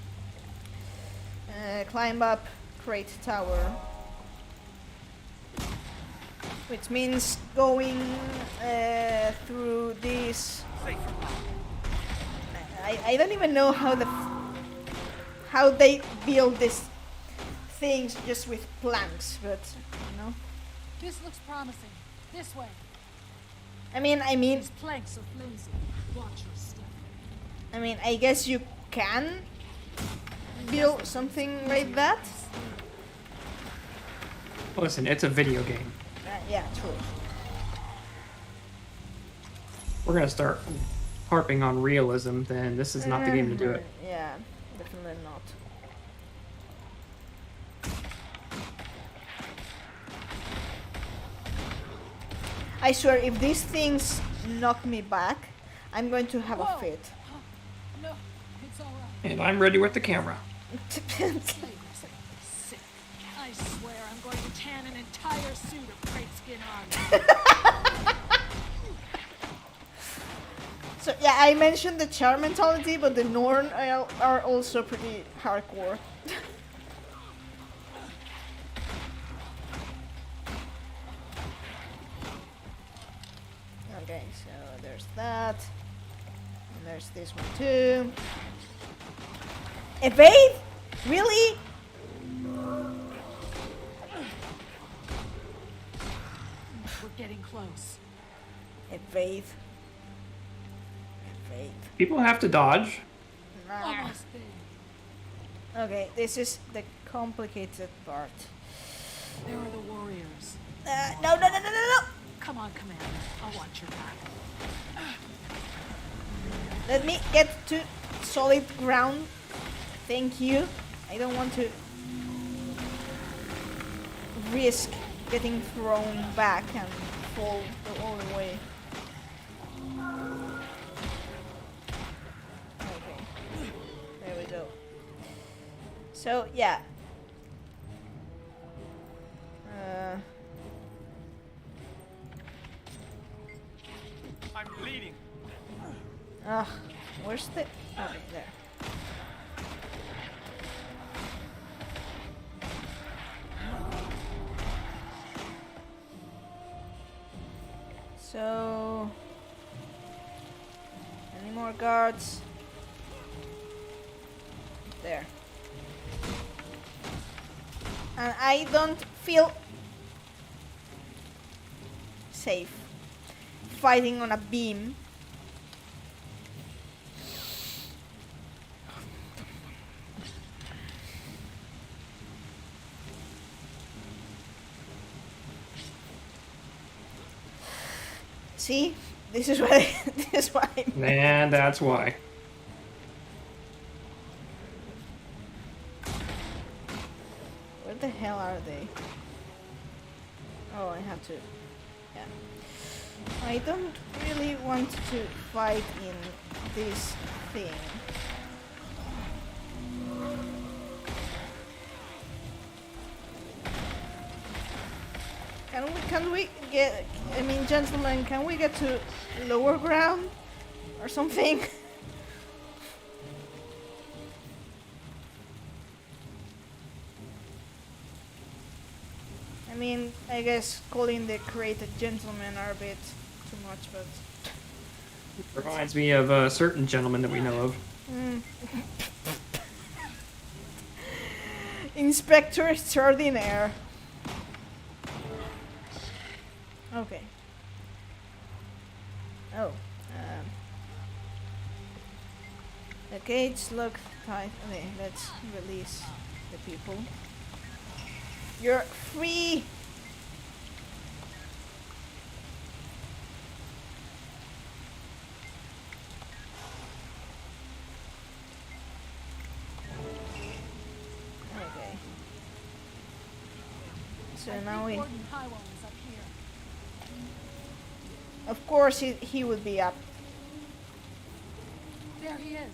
Climb up crate tower, which means going through this. I don't even know how they build these things just with planks, but you know. This looks promising. This way. I mean, These planks are flimsy. Watch your step. I mean, I guess you can build something like that. Listen, it's a video game. Yeah, true. We're gonna start harping on realism, then this is not the game to do it. Yeah, definitely not. I swear, if these things knock me back, I'm going to have a fit. No, it's all right. And I'm ready with the camera. Sick. I swear I'm going to tan an entire suit of crate skin armor. So yeah, I mentioned the char mentality, but the Norn are also pretty hardcore. Okay, so there's that. And there's this one too. Evade? Really? We're getting close. Evade. Evade. People have to dodge. Almost there. Okay, this is the complicated part. There are the warriors. No, no, no, no, no, no! Come on, Commander. I'll watch your back. Let me get to solid ground. Thank you. I don't want to risk getting thrown back and fall all the way. Okay. There we go. So, yeah. I'm bleeding. Where's the... Okay, there. So... Any more guards? There. And I don't feel safe fighting on a beam. See, this is why. This is why. And that's why. Where the hell are they? Oh, I have to. Yeah. I don't really want to fight in this thing. Can we get, I mean, gentlemen, can we get to lower ground or something? I mean, I guess calling the created gentlemen are a bit too much, but... Reminds me of a certain gentleman that we know of. Inspector Extraordinaire. Okay. Oh. The gates look tight. Okay, let's release the people. You're free! Okay. So now we... Of course he would be up. There he is.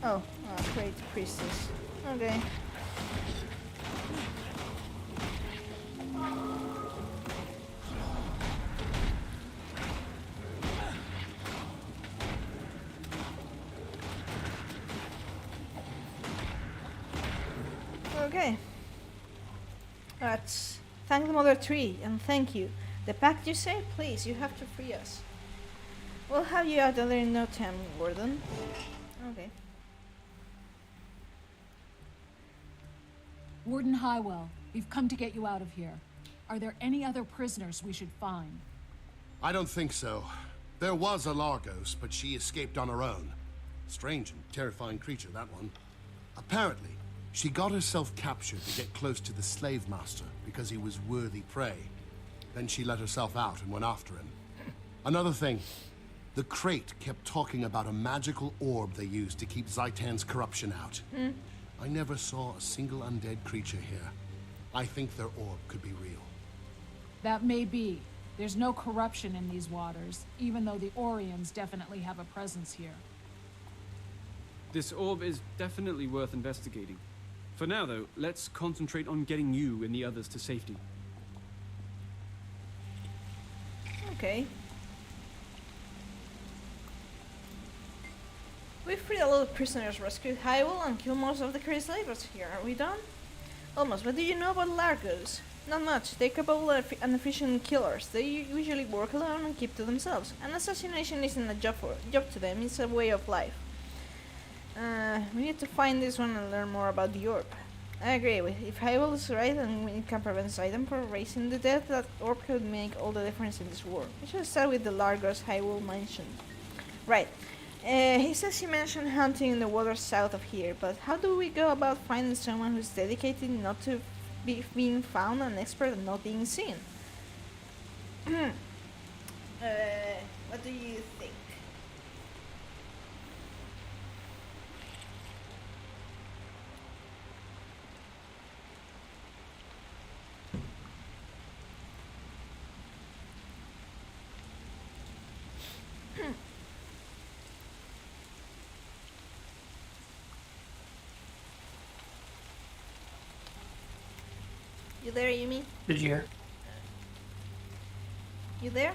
Oh, great priestess. Okay. Okay. Let's thank the Mother Tree and thank you. The pact you say? Please, you have to free us. We'll have you out there in no time, Warden. Okay. Warden Highwell, we've come to get you out of here. Are there any other prisoners we should find? I don't think so. There was a Largos, but she escaped on her own. Strange and terrifying creature, that one. Apparently, she got herself captured to get close to the slave master because he was worthy prey. Then she let herself out and went after him. Another thing, the crate kept talking about a magical orb they used to keep Zaitan's corruption out. I never saw a single undead creature here. I think their orb could be real. That may be. There's no corruption in these waters, even though the Orions definitely have a presence here. This orb is definitely worth investigating. For now, though, let's concentrate on getting you and the others to safety. Okay. We freed a lot of prisoners, rescued Hyrule, and killed most of the crazy slavers here. Are we done? Almost. What do you know about Largos? Not much. They're capable and efficient killers. They usually work alone and keep to themselves. An assassination isn't a job to them, it's a way of life. We need to find this one and learn more about the orb. I agree. If Hyrule is right and we can prevent Zaitan from raising the dead, that orb could make all the difference in this war. We should start with the Largos Hyrule mentioned. Right. He says he mentioned hunting in the waters south of here, but how do we go about finding someone who's dedicated not to being found, an expert at not being seen? What do you think? You there, Ayumi? Did you hear? You there?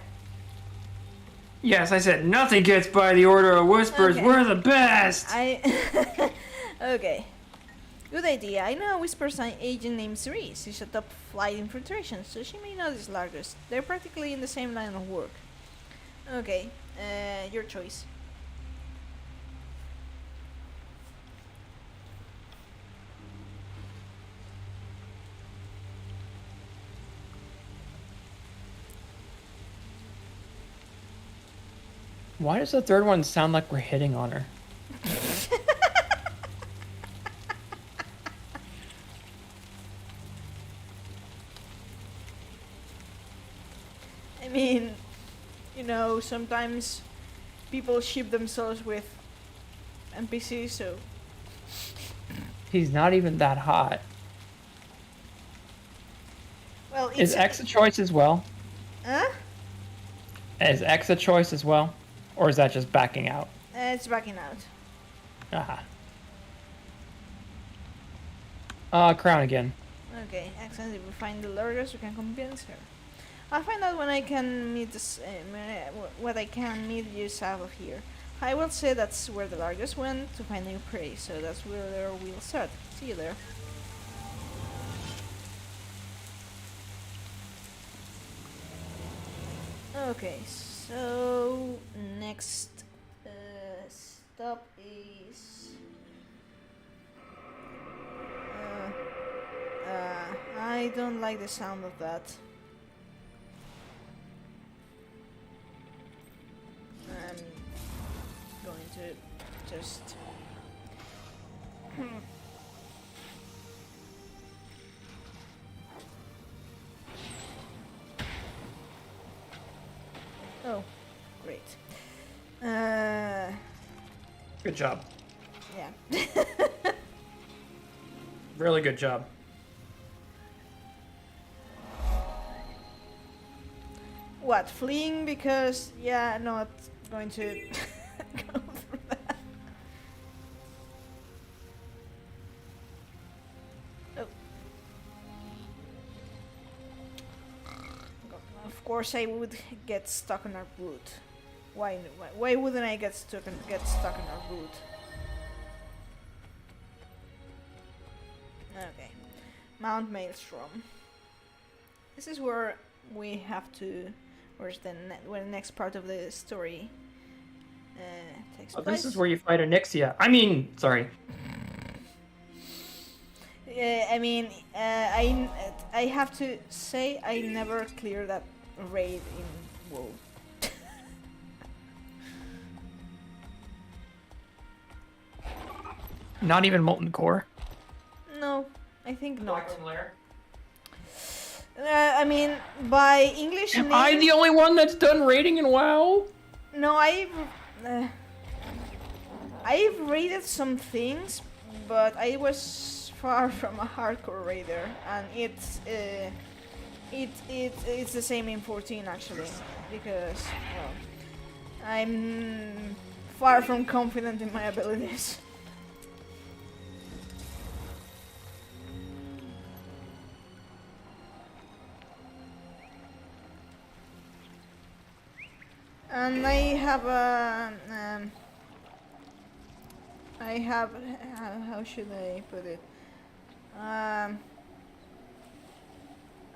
Yes, I said nothing gets by the Order of Whispers. Okay. We're the best. Okay. Good idea. I know a Whispers agent named Cerise. She's a top flight infiltration, so she may know these largest. They're practically in the same line of work. Okay. Your choice. Why does the third one sound like we're hitting on her? I mean, you know, sometimes people ship themselves with NPCs, so... He's not even that hot. Well, Is X a choice as well? Huh? Is X a choice as well? Or is that just backing out? It's backing out. Crown again. Okay, excellent. If we find the Lourdes, we can convince her. I'll find out when I can meet this, what I can meet you south of here. I will say that's where the Largest went to find new prey, so that's where we'll start. See you there. Okay, so next stop is I don't like the sound of that. I'm going to just Oh, great. Good job. Yeah. Really good job. What, fleeing because, yeah, not going to go through that. Oh. Of course I would get stuck on our boot. Why wouldn't I get stuck on our boot? Okay. Mount Maelstrom. This is where we have to... where the next part of the story takes place. This is where you fight Onyxia. I mean, sorry. I mean, I have to say I never cleared that raid in WoW. Not even Molten Core? No, I think not. I mean, by English Am name... I the only one that's done raiding in WoW? No, I've raided some things, but I was far from a hardcore raider, and it's the same in 14 actually, because well, I'm far from confident in my abilities. And I have a, how should I put it?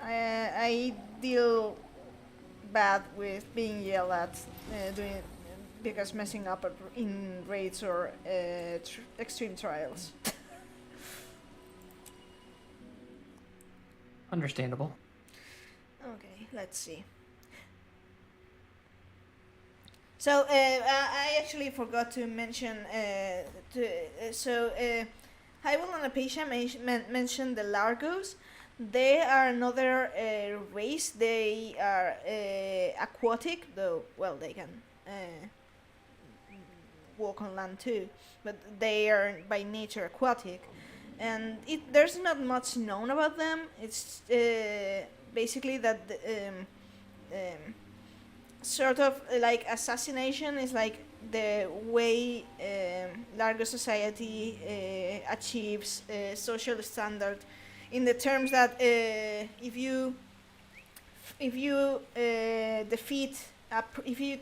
I deal bad with being yelled at because messing up in raids or extreme trials. Understandable. Okay, let's see. So I actually forgot to mention. Hyrule and Apatia mentioned the Largos. They are another race. They are aquatic, though. Well, they can walk on land too, but they are by nature aquatic. And there's not much known about them. It's basically that sort of like assassination is like the way Largo society achieves social standard, in the terms that if you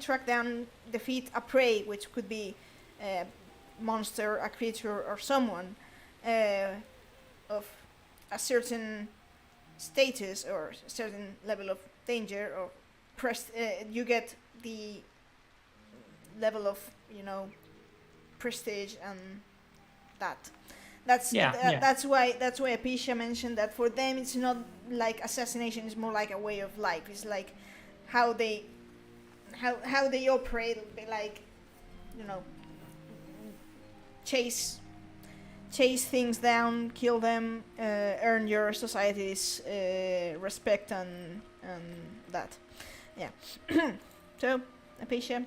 track down, defeat a prey, which could be a monster, a creature, or someone of a certain status or a certain level of danger, or you get the level of prestige, and that's why Apisha mentioned that for them it's not like assassination, it's more like a way of life. It's like how they operate, like chase things down, kill them, earn your society's respect and that. Yeah. So, Apisha.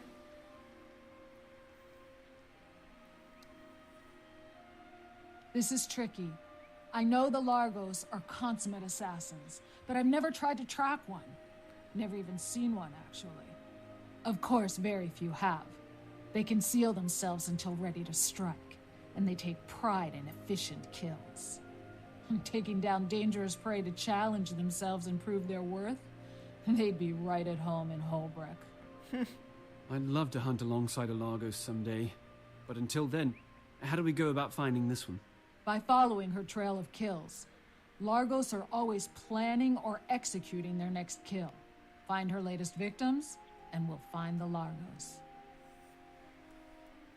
This is tricky. I know the Largos are consummate assassins, but I've never tried to track one. Never even seen one, actually. Of course, very few have. They conceal themselves until ready to strike, and they take pride in efficient kills. Taking down dangerous prey to challenge themselves and prove their worth? They'd be right at home in Holbrook. I'd love to hunt alongside a Largos someday, but until then, how do we go about finding this one? By following her trail of kills. Largos are always planning or executing their next kill. Find her latest victims, and we'll find the Largos.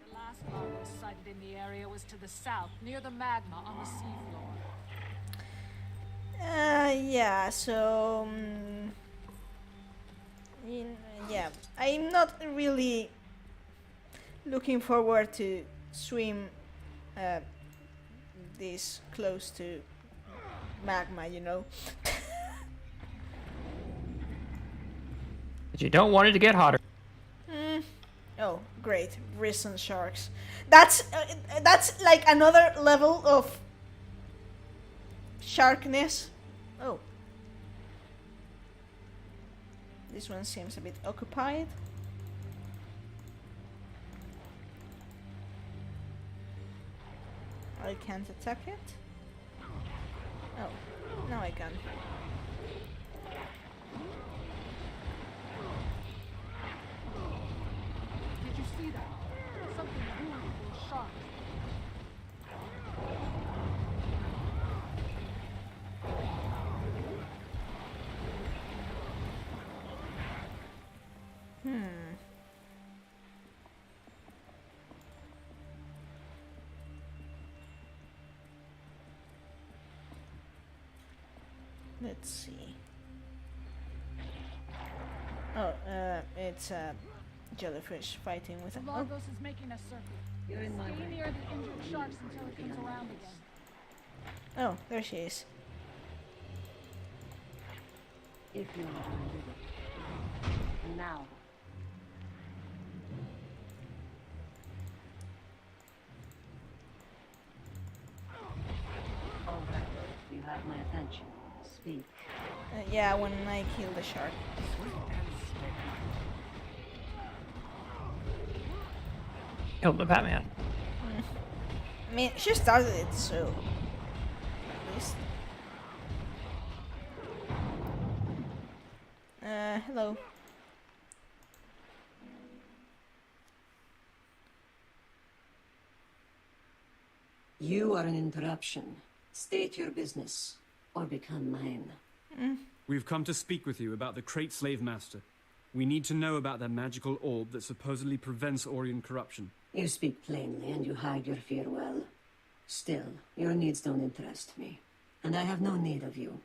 The last Largos sighted in the area was to the south, near the magma on the seafloor. Yeah, so... yeah, I'm not really looking forward to swim this close to magma, But you don't want it to get hotter. Oh, great. Risen sharks. That's like another level of sharkness. Oh. This one seems a bit occupied. I can't attack it. Oh, now I can. Did you see that? Something really sharp. Let's see. Oh, it's a jellyfish fighting with The a... Largos is making a circuit. You're in my Stay way. near the injured sharks until it comes around again. Oh, there she is. If you want to do it. Now. All right. You have my attention. Speak. Yeah, when I kill the shark. Killed the Batman. I mean, she started it, so... At least... hello. You are an interruption. State your business, or become mine. We've come to speak with you about the Crate Slave Master. We need to know about their magical orb that supposedly prevents Orion corruption. You speak plainly, and you hide your fear well. Still, your needs don't interest me. And I have no need of you.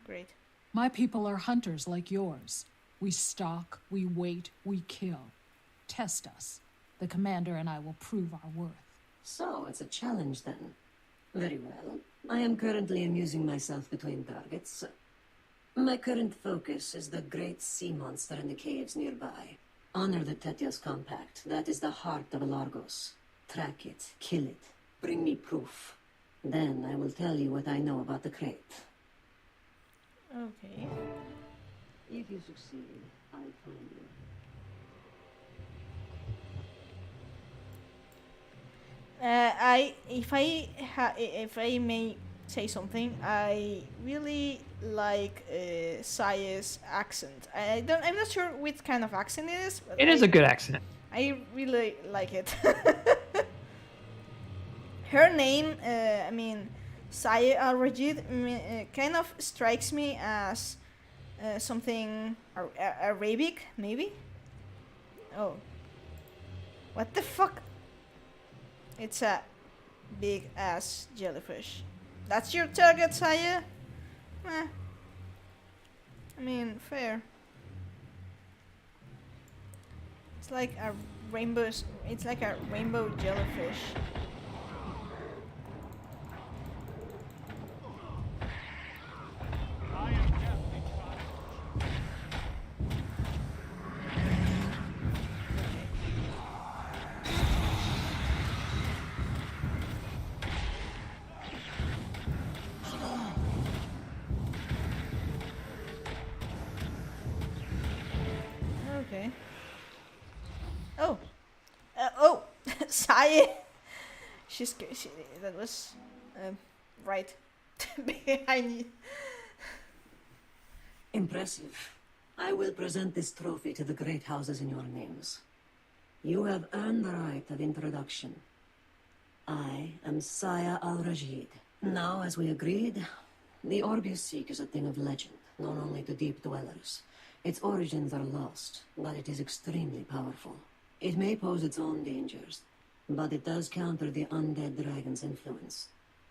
Great. My people are hunters like yours. We stalk, we wait, we kill. Test us. The commander and I will prove our worth. So, it's a challenge then. Very well. I am currently amusing myself between targets. My current focus is the great sea monster in the caves nearby. Honor the Tetios Compact. That is the heart of Largos. Track it, kill it, bring me proof. Then I will tell you what I know about the crate. Okay. If you succeed, I'll find you. If I may say something, I really like Saya's accent. I'm not sure which kind of accent it is. But It is a good accent. I really like it. Her name, I mean, Saya al-Rajid, kind of strikes me as something Arabic, maybe? Oh. What the fuck? It's a big ass jellyfish. That's your target, Saya? I mean, fair. It's like a rainbow. It's like a rainbow jellyfish. Okay. Oh. Oh. Saya. That was right behind you. Impressive. I will present this trophy to the great houses in your names. You have earned the right of introduction. I am Saya al-Rajid. Now, as we agreed, the orb you seek is a thing of legend, known only to deep dwellers. Its origins are lost, but it is extremely powerful. It may pose its own dangers, but it does counter the undead dragon's influence.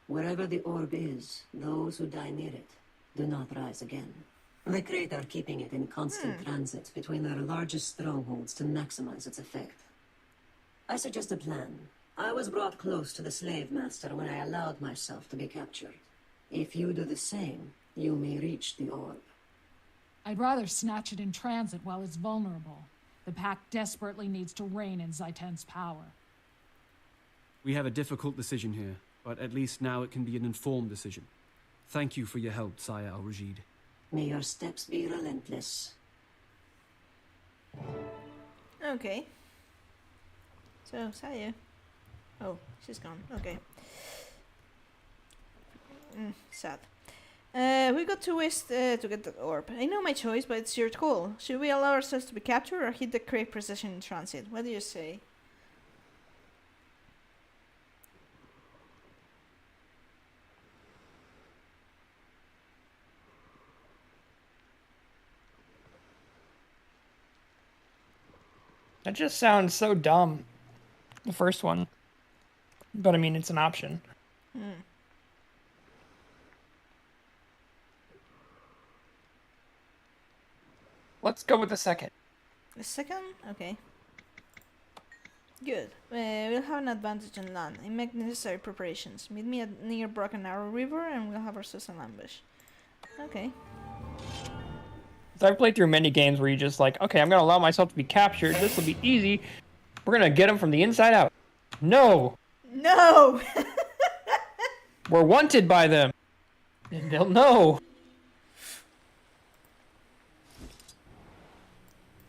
Wherever the orb is, those who die near it do not rise again. The Crate are keeping it in constant transit between their largest strongholds to maximize its effect. I suggest a plan. I was brought close to the slave master when I allowed myself to be captured. If you do the same, you may reach the orb. I'd rather snatch it in transit while it's vulnerable. The pack desperately needs to rein in Zaitan's power. We have a difficult decision here, but at least now it can be an informed decision. Thank you for your help, Saya al-Rajid. May your steps be relentless. Okay. So, Saya. Oh, she's gone. Okay. Sad. We got 2 ways to get the orb. I know my choice, but it's your call. Should we allow ourselves to be captured or hit the crate precision in transit? What do you say? That just sounds so dumb. The first one. But I mean, it's an option. Let's go with the second. The second? Okay. Good. We'll have an advantage on land. I make necessary preparations. Meet me near Broken Arrow River and we'll have ourselves an ambush. Okay. So I've played through many games where you just like, okay, I'm going to allow myself to be captured. This will be easy. We're going to get them from the inside out. No! No! We're wanted by them. And they'll know.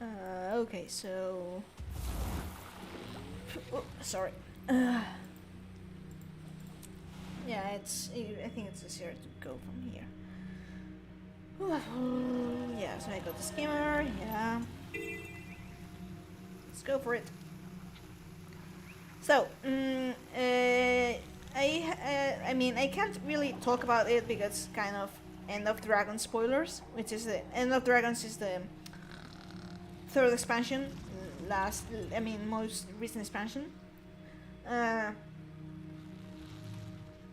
Okay, so... Oh, sorry. Yeah, I think it's easier to go from here. Yeah, so I got the skimmer, yeah. Let's go for it. So, I mean, I can't really talk about it because it's kind of End of Dragon spoilers, which is the End of Dragons is the 3rd expansion, most recent expansion.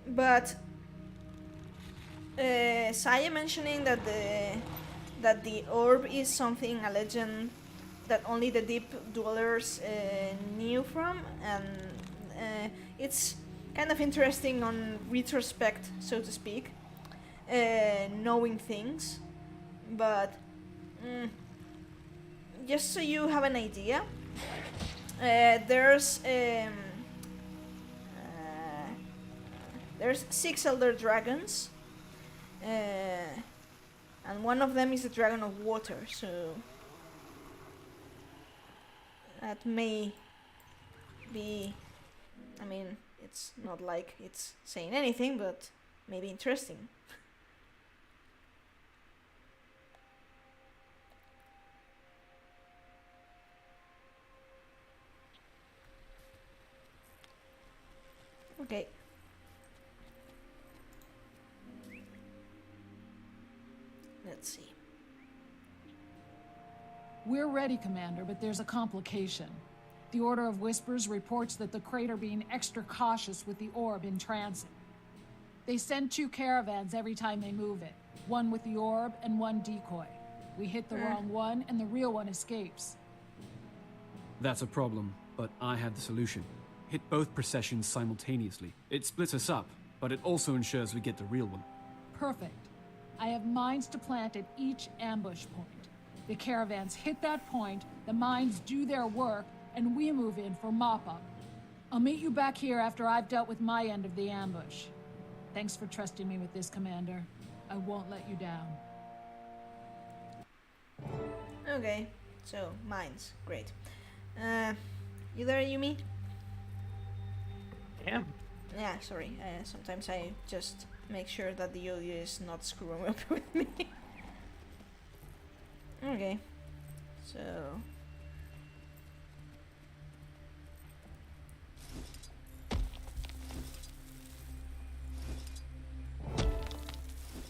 But Saya mentioning that the orb is something, a legend that only the deep dwellers knew from, and it's kind of interesting on retrospect, so to speak, knowing things. But just so you have an idea, there's 6 elder dragons, and one of them is the dragon of water, so that may be, I mean, it's not like it's saying anything, but maybe interesting. Okay. Let's see. We're ready, Commander, but there's a complication. The Order of Whispers reports that the crate are being extra cautious with the orb in transit. They send 2 caravans every time they move it. One with the orb and one decoy. We hit the wrong one and the real one escapes. That's a problem, but I have the solution. Hit both processions simultaneously. It splits us up, but it also ensures we get the real one. Perfect. I have mines to plant at each ambush point. The caravans hit that point, the mines do their work, and we move in for mop-up. I'll meet you back here after I've dealt with my end of the ambush. Thanks for trusting me with this, Commander. I won't let you down. Okay, so mines, great. You there, Ayumi? Damn. Yeah, sorry. Sometimes I just make sure that the audio is not screwing up with me. Okay, so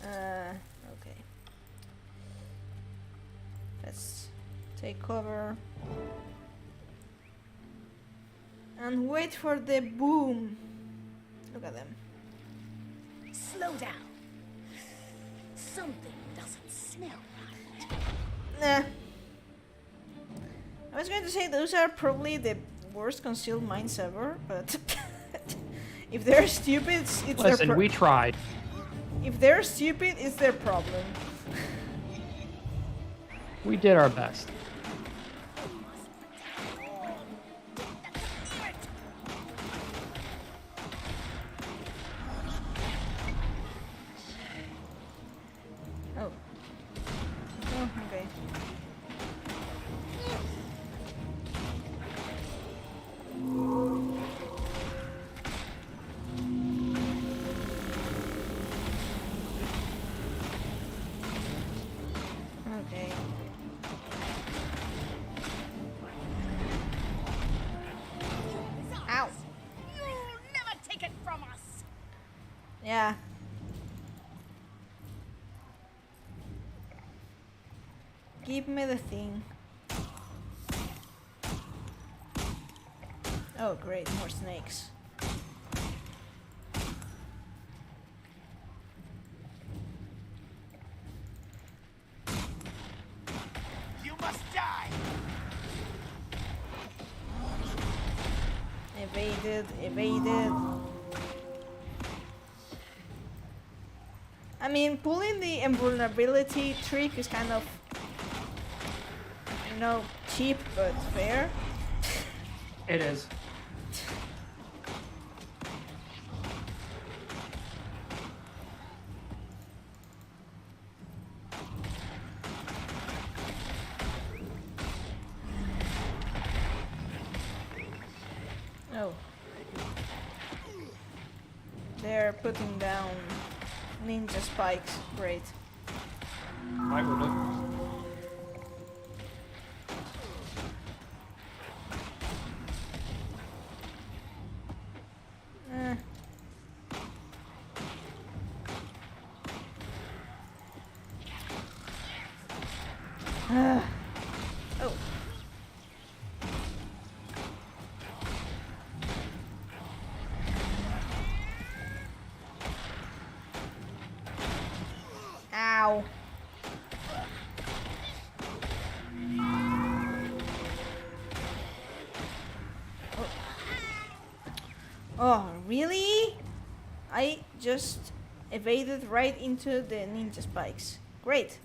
okay. Let's take cover and wait for the boom. Look at them. Slow down. Something doesn't smell right. Nah. I was going to say those are probably the worst concealed mines ever, but if they're stupid, it's their Listen, we tried. If they're stupid, it's their problem. We did our best. Oh. Oh, okay. Okay. Ow. You'll never take it from us. Yeah. Give me the thing. Oh, great, more snakes. You must die. Evaded, evaded. I mean, pulling the invulnerability trick is kind of, you know, cheap but fair. It is. Oh. They're putting down ninja spikes. Great. Why would it? Oh. Ow. Oh, really? I just evaded right into the ninja spikes. Great.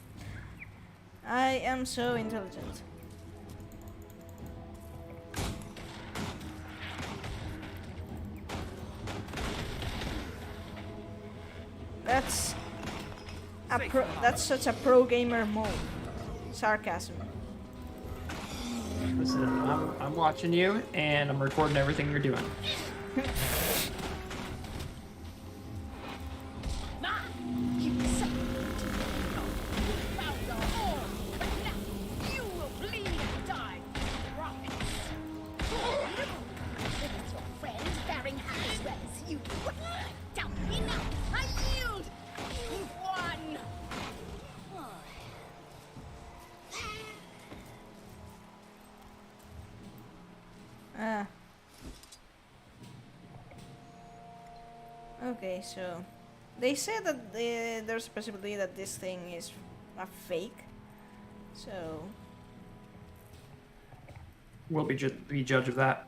I am so intelligent. That's such a pro gamer move. Sarcasm. Listen, I'm watching you, and I'm recording everything you're doing. Okay, so they say that there's a possibility that this thing is a fake. So We'll be judge of that.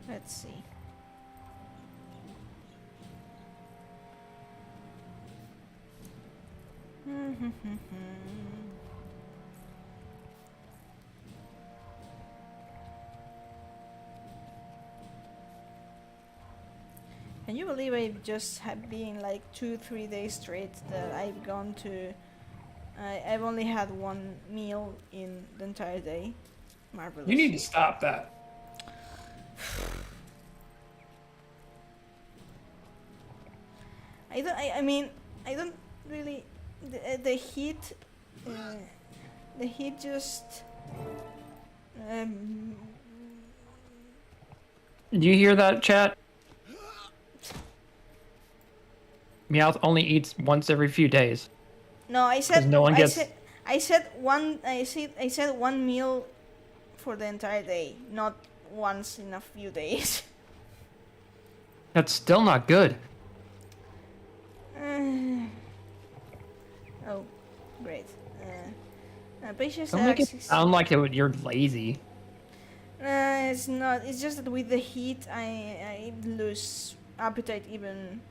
Let's see. Can you believe I've just have been like 2-3 days straight that I've gone to I've only had one meal in the entire day. Marvelous. You need to stop that. I mean I don't really the heat just Do you hear that, chat? Meowth only eats once every few days. No, I said no one gets... I said one meal for the entire day, not once in a few days. That's still not good. Oh, great. Patience Don't make it sound like you're lazy. It's not. It's just that with the heat, I lose appetite even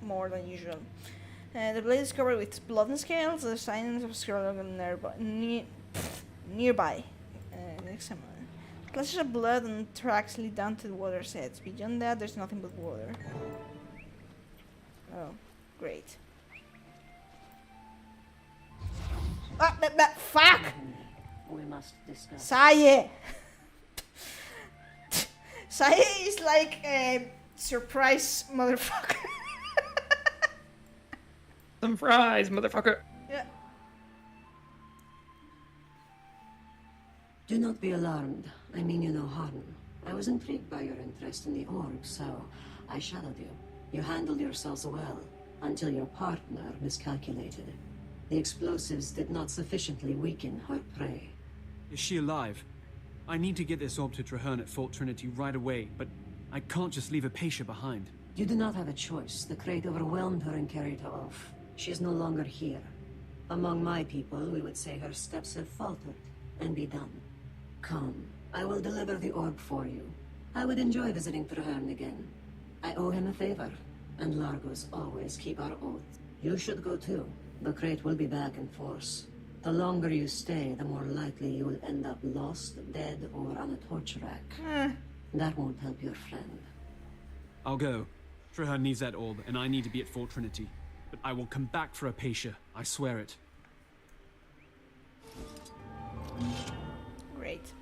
more than usual. The blade is covered with blood and scales. The signs of scrolling nearby. Next time. Clashes of blood and tracks lead down to the water sets. Beyond that, there's nothing but water. Oh, great. Fuck! We must discuss. Saye! Saye is like a surprise motherfucker. Some fries, motherfucker. Yeah. Do not be alarmed. I mean you no harm. I was intrigued by your interest in the orb, so I shadowed you. You handled yourselves well, until your partner miscalculated. The explosives did not sufficiently weaken her prey. Is she alive? I need to get this orb to Traherne at Fort Trinity right away, but I can't just leave Apatia behind. You do not have a choice. The crate overwhelmed her and carried her off. She is no longer here. Among my people, we would say her steps have faltered and be done. Come, I will deliver the orb for you. I would enjoy visiting Traherne again. I owe him a favor, and Largos always keep our oath. You should go too. The crate will be back in force. The longer you stay, the more likely you will end up lost, dead, or on a torch rack. That won't help your friend. I'll go. Traherne needs that orb, and I need to be at Fort Trinity. But I will come back for Apatia. I swear it. Great.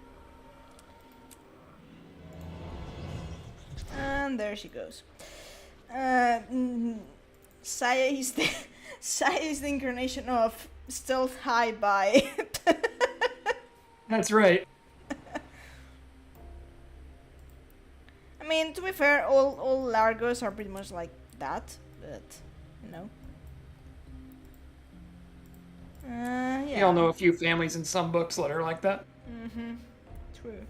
And there she goes. Saya is the incarnation of stealth high by. That's right. I mean, to be fair, all Largos are pretty much like that, but you know. Yeah. We all know a few families in some books that are like that. Mm-hmm. True.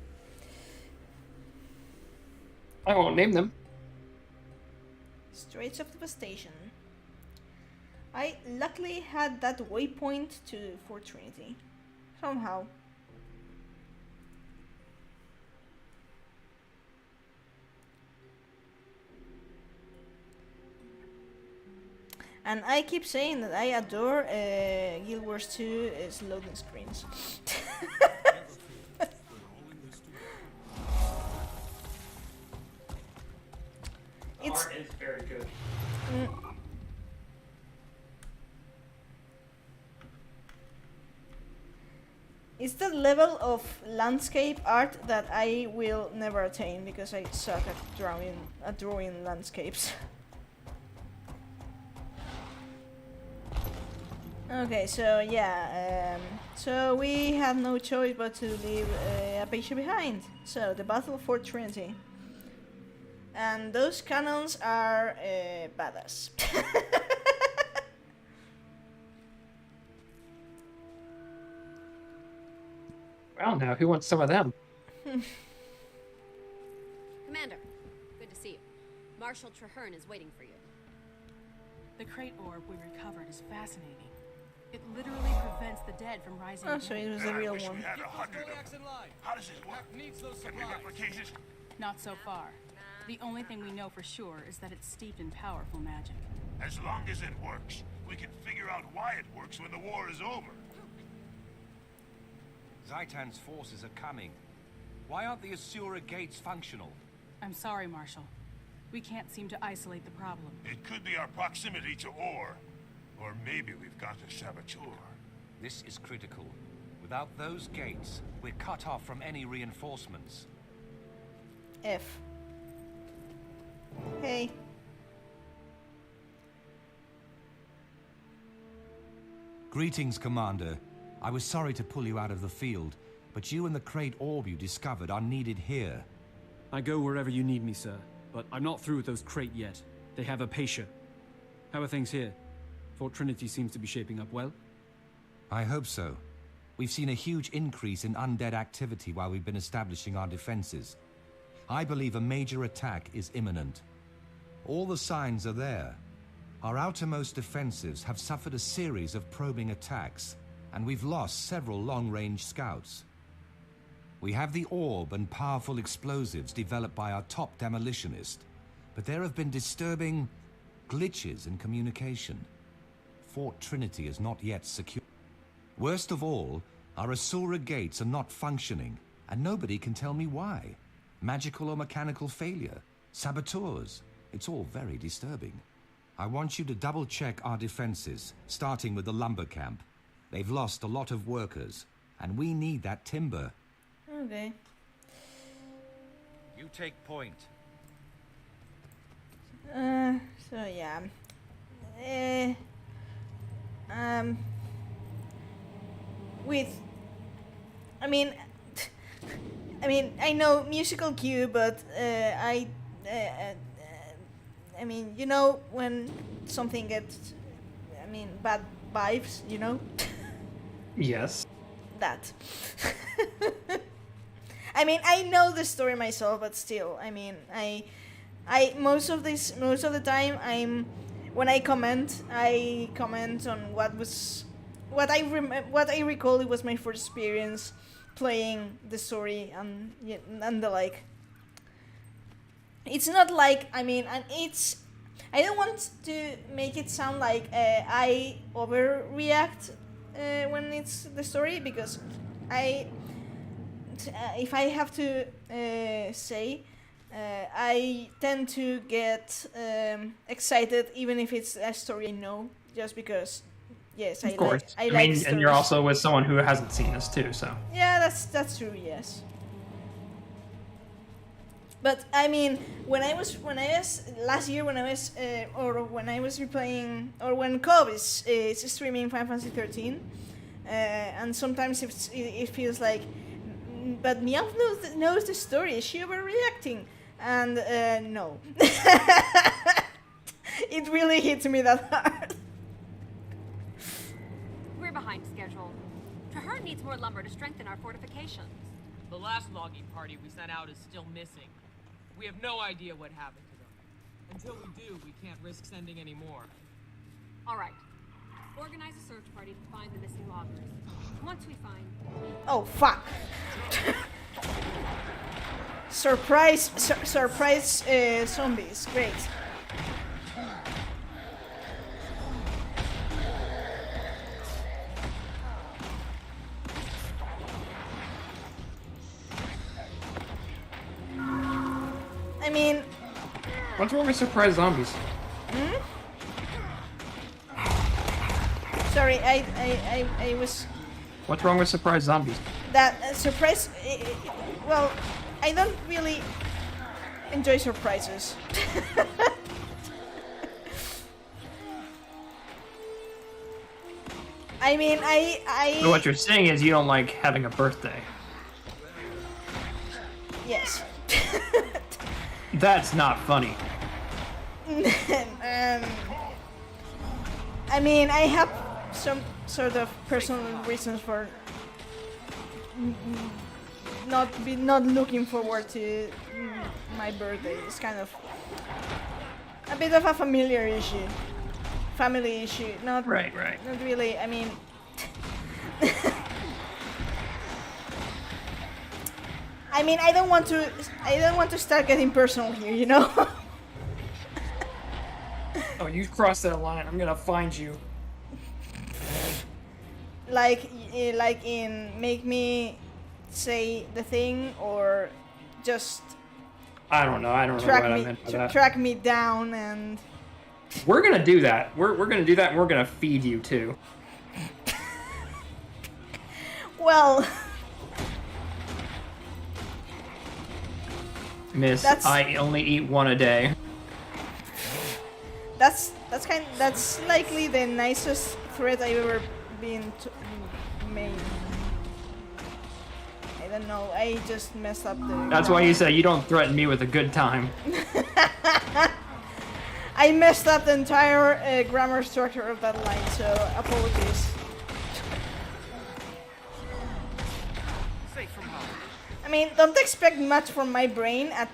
I won't name them. Straits of Devastation. I luckily had that waypoint to Fort Trinity. Somehow. And I keep saying that I adore Guild Wars 2's loading screens. Art is very good. It's the level of landscape art that I will never attain because I suck at drawing landscapes. Okay, so yeah, so we had no choice but to leave Apache behind. So the Battle of Fort Trinity, and those cannons are badass. Well, now who wants some of them? Commander, good to see you. Marshal Traherne is waiting for you. The crate orb we recovered is fascinating. It literally prevents the dead from rising. Oh, so it was the real one. We had 100 of them. How does this work? Can we replicate it? Not so far. The only thing we know for sure is that it's steeped in powerful magic. As long as it works, we can figure out why it works when the war is over. Zaitan's forces are coming. Why aren't the Asura gates functional? I'm sorry, Marshal. We can't seem to isolate the problem. It could be our proximity to ore. Or maybe we've got a saboteur. This is critical. Without those gates, we're cut off from any reinforcements. F. Hey. Greetings, Commander. I was sorry to pull you out of the field, but you and the crate orb you discovered are needed here. I go wherever you need me, sir. But I'm not through with those crate yet. They have Apache. How are things here? Fort Trinity seems to be shaping up well. I hope so. We've seen a huge increase in undead activity while we've been establishing our defenses. I believe a major attack is imminent. All the signs are there. Our outermost defensives have suffered a series of probing attacks, and we've lost several long-range scouts. We have the orb and powerful explosives developed by our top demolitionist, but there have been disturbing glitches in communication. Fort Trinity is not yet secure. Worst of all, our Asura gates are not functioning, and nobody can tell me why. Magical or mechanical failure, saboteurs, it's all very disturbing. I want you to double-check our defenses, starting with the lumber camp. They've lost a lot of workers, and we need that timber. Okay. You take point. So yeah. I know musical cue, but I mean, you know, when something gets, bad vibes, you know? Yes. That. I know the story myself, but still, I most of the time when I comment on what I recall it was my first experience playing the story and the like. It's not like, I don't want to make it sound like I overreact when it's the story, because if I have to say, I tend to get excited even if it's a story I know, just because, yes, of course. I like stories. And you're also with someone who hasn't seen this too, so. Yeah, that's true, yes. But when I was last year, when I was replaying, or when Cobb is streaming Final Fantasy 13, and sometimes it feels like, but Meowth knows the story. Is she overreacting? And no, it really hits me that hard. We're behind schedule. Traherne needs more lumber to strengthen our fortifications. The last logging party we sent out is still missing. We have no idea what happened to them. Until we do, we can't risk sending any more. All right. Organize a search party to find the missing loggers. Once we find... Oh, fuck. Surprise zombies. Great. I mean... What's wrong with surprise zombies? Hmm? Sorry, I was... What's wrong with surprise zombies? That surprise... well, I don't really enjoy surprises. I mean, So what you're saying is you don't like having a birthday. Yes. That's not funny. I mean, I have some sort of personal reasons for not looking forward to my birthday. It's kind of a bit of a familiar issue, family issue. Not right. Not really. I mean, I don't want to start getting personal here, you know. Oh, you crossed that line. I'm gonna find you. like in make me say the thing, or just I don't know. I don't know what I meant by that. Track me down, and We're gonna do that. We're gonna do that, and we're gonna feed you too. well, Miss, I only eat one a day. that's likely the nicest threat I've ever been made. I don't know. I just messed up the. That's why you say you don't threaten me with a good time. I messed up the entire grammar structure of that line, so apologies. I mean, don't expect much from my brain at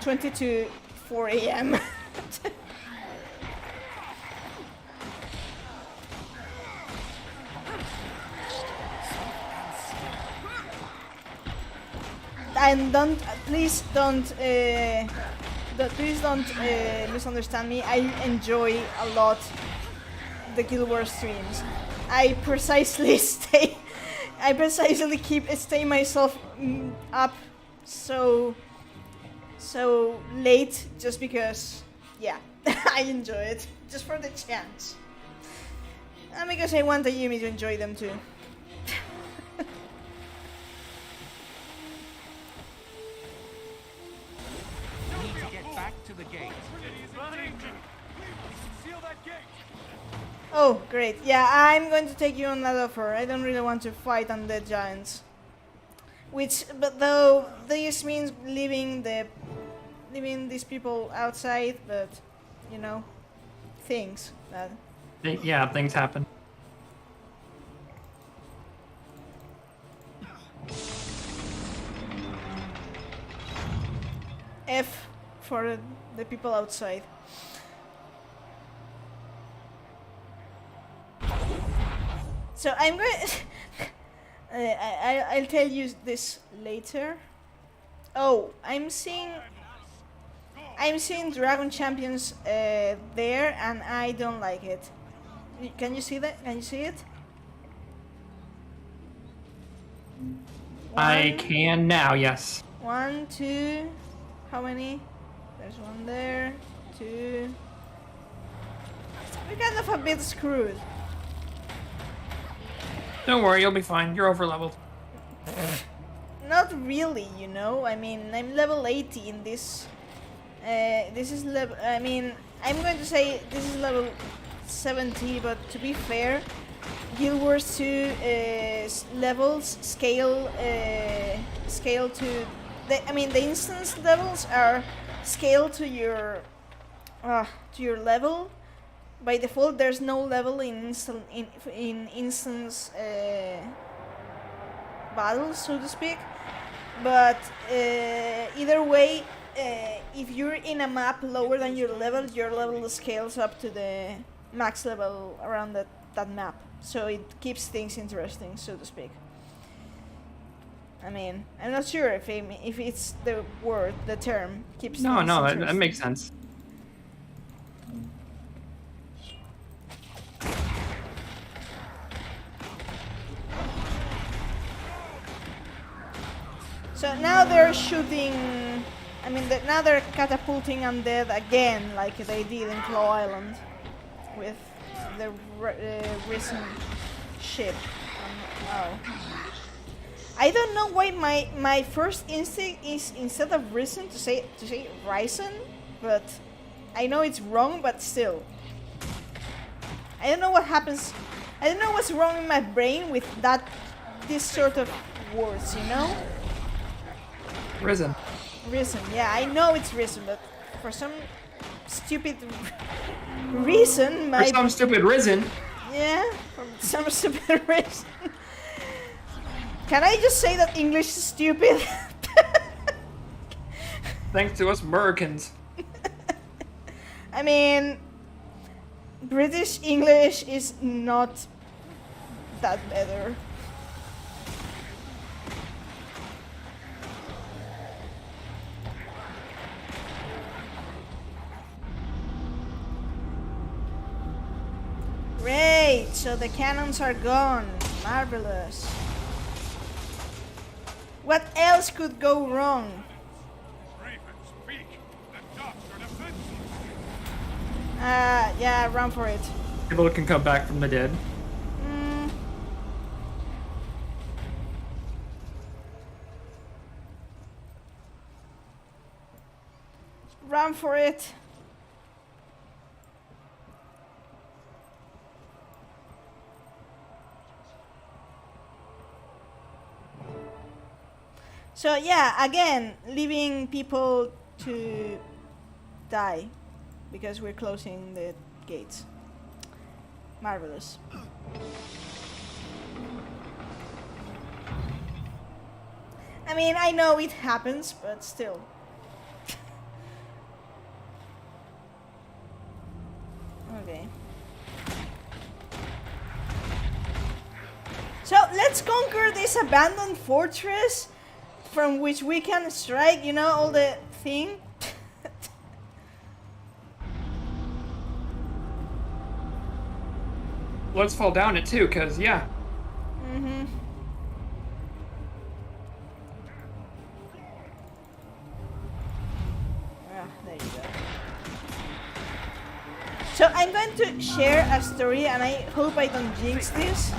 20 to 4 a.m. And please don't misunderstand me. I enjoy a lot the Guild Wars streams. I precisely stay myself up so late just because, yeah, I enjoy it just for the chance, and because I want Ayumi to enjoy them too. To the gate. Oh, great. Yeah, I'm going to take you on that offer. I don't really want to fight undead giants. But though this means leaving these people outside, but you know, things that. Yeah, things happen. F for the people outside. So I'm going. I'll tell you this later. Oh, I'm seeing Dragon Champions there, and I don't like it. Can you see that? Can you see it? I can now. Yes. 1, 2. How many? There's one there. 2. We're kind of a bit screwed. Don't worry, you'll be fine. You're over leveled. Not really, you know. I mean, I'm level 80 in this. This is level. I mean, I'm going to say this is level 70, but to be fair, Guild Wars 2 levels scale to. The instance levels are scaled to your level. By default, there's no level in instance battles, so to speak. But either way, if you're in a map lower than your level scales up to the max level around that map. So it keeps things interesting, so to speak. I mean, I'm not sure if it's the word, the term keeps. No, things that makes sense. So now they're shooting. I mean, now they're catapulting undead again, like they did in Claw Island with the recent ship. Oh. I don't know why my first instinct is instead of risen to say risen, but I know it's wrong, but still. I don't know what happens. I don't know what's wrong in my brain with this sort of words, you know? Risen. Risen, yeah, I know it's risen, but for some stupid reason, For some stupid reason. Yeah, for some stupid reason. Can I just say that English is stupid? Thanks to us Americans. I mean, British English is not that better. Great, so the cannons are gone. Marvelous. What else could go wrong? Yeah, run for it. People can come back from the dead. Run for it. So yeah, again, leaving people to die because we're closing the gates. Marvelous. I mean, I know it happens, but still. Okay. So let's conquer this abandoned fortress from which we can strike, you know, all the thing. Let's fall down it too, cause yeah. Mm-hmm. Ah, there you go. So I'm going to share a story, and I hope I don't jinx this.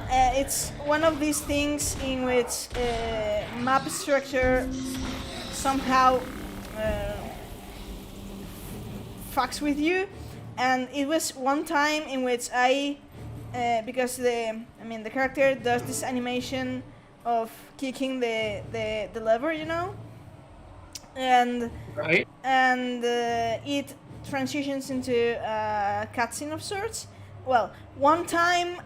It's one of these things in which map structure somehow fucks with you, and it was one time in which I, because the character does this animation of kicking the lever, you know, and right, and it transitions into a cutscene of sorts. Well, one time.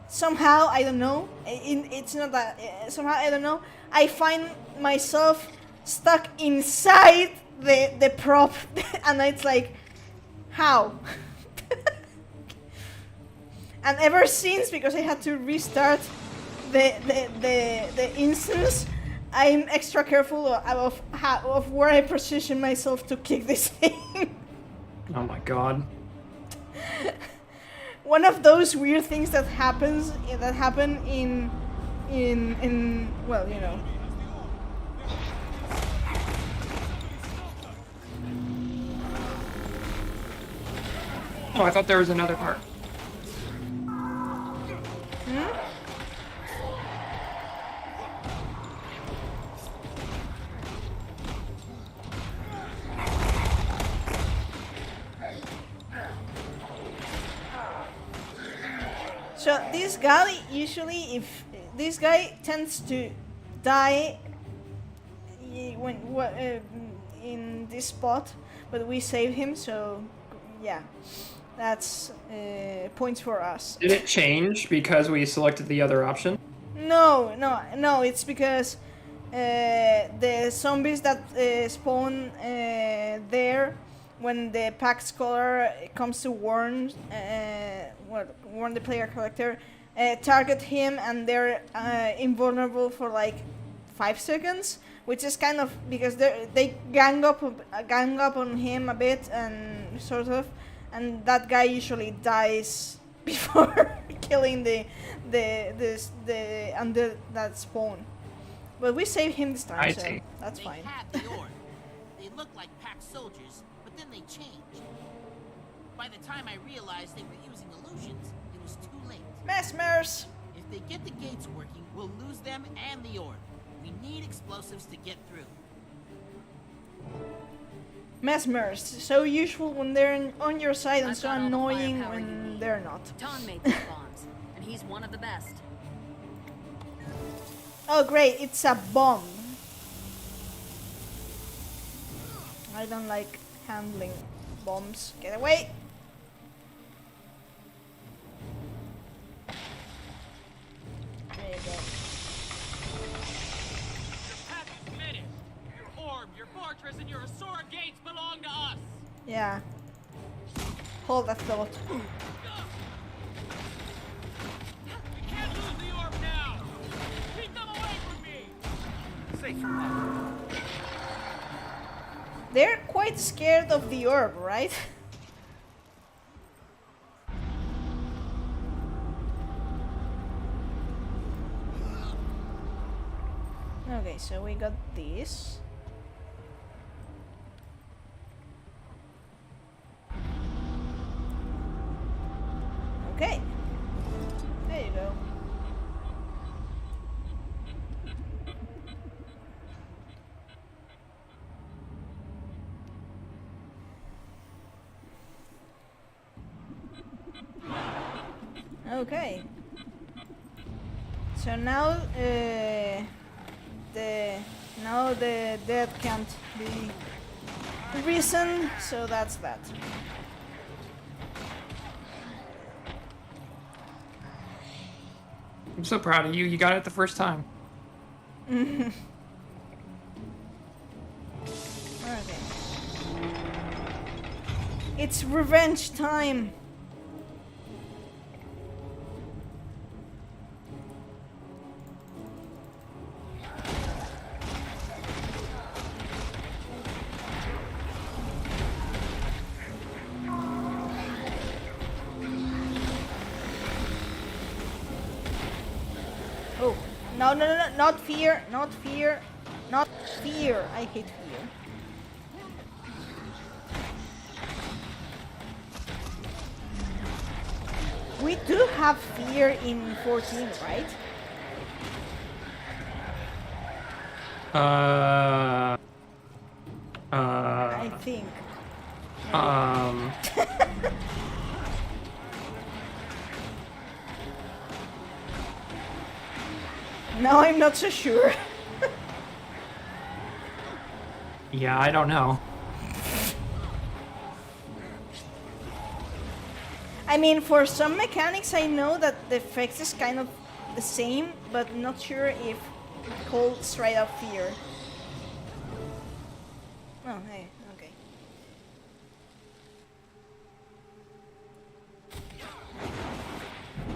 Somehow, I don't know, it's not that, somehow, I don't know, I find myself stuck inside the prop, and it's like, how? And ever since, because I had to restart the instance, I'm extra careful of where I position myself to kick this thing. Oh my god. One of those weird things that happen in well, you know. Oh, I thought there was another part. So this guy usually, if this guy tends to die when in this spot, but we saved him, so yeah, that's points for us. Did it change because we selected the other option? No, it's because the zombies that spawn there when the Pact Scholar comes to warn the player character, target him, and they're invulnerable for like 5 seconds, which is kind of because they gang up on him a bit, and sort of, and that guy usually dies before killing the under that spawn. But we saved him this time, I so see. that's They fine. had the orb. They looked like pack soldiers, but then they changed. By the time I realized they were using illusions, it was too late. Mesmers! If they get the gates working, we'll lose them and the orb. We need explosives to get through. Mesmers, so useful when they're on your side and I've so got all the annoying firepower you when need. they're not. Ton made these bombs, and he's one of the best. Oh great, it's a bomb. I don't like handling bombs. Get away! There you go. Your path is finished. Your orb, your fortress, and your Asura gates belong to us. Yeah. Hold that thought. We can't lose the orb now. Keep them away from me. Safe from harm. They're quite scared of the orb, right? Okay, so we got this. Okay. There you go. Okay. So now the dead can't be risen, so that's that. I'm so proud of you. You got it the first time. Okay. It's revenge time. Oh, no, not fear, not fear, not fear. I hate fear. We do have fear in 14, right? I think. No, I'm not so sure. Yeah, I don't know. I mean, for some mechanics, I know that the effect is kind of the same, but not sure if called straight up fear. Oh, hey, okay.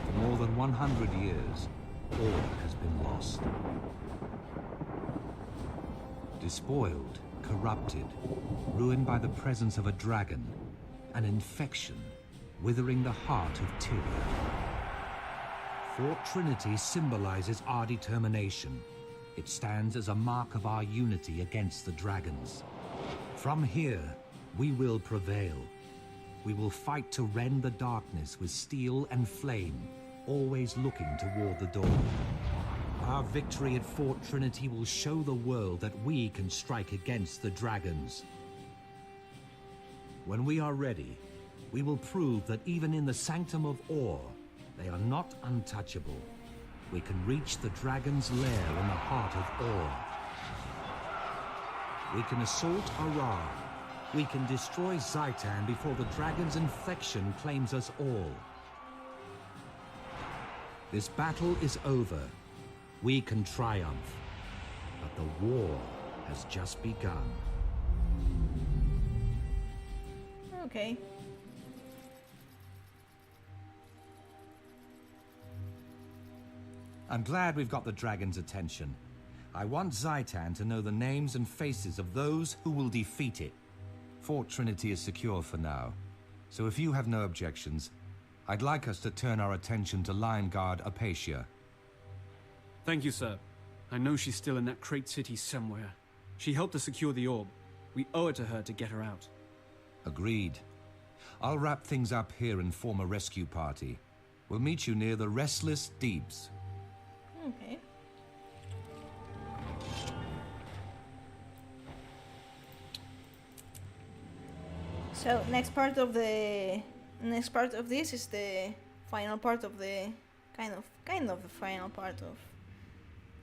For more than 100 years, all has been lost. Despoiled, corrupted, ruined by the presence of a dragon, an infection, withering the heart of Tyria. Fort Trinity symbolizes our determination. It stands as a mark of our unity against the dragons. From here, we will prevail. We will fight to rend the darkness with steel and flame, always looking toward the dawn. Our victory at Fort Trinity will show the world that we can strike against the dragons. When we are ready, we will prove that even in the Sanctum of Ore, they are not untouchable. We can reach the dragon's lair in the heart of Ore. We can assault Arar. We can destroy Zaitan before the dragon's infection claims us all. This battle is over. We can triumph. But the war has just begun. Okay. I'm glad we've got the dragon's attention. I want Zaitan to know the names and faces of those who will defeat it. Fort Trinity is secure for now, so if you have no objections, I'd like us to turn our attention to Lion Guard Apatia. Thank you, sir. I know she's still in that crate city somewhere. She helped us secure the orb. We owe it to her to get her out. Agreed. I'll wrap things up here and form a rescue party. We'll meet you near the Restless Deeps. Okay. So next part of this is the final part of the kind of the final part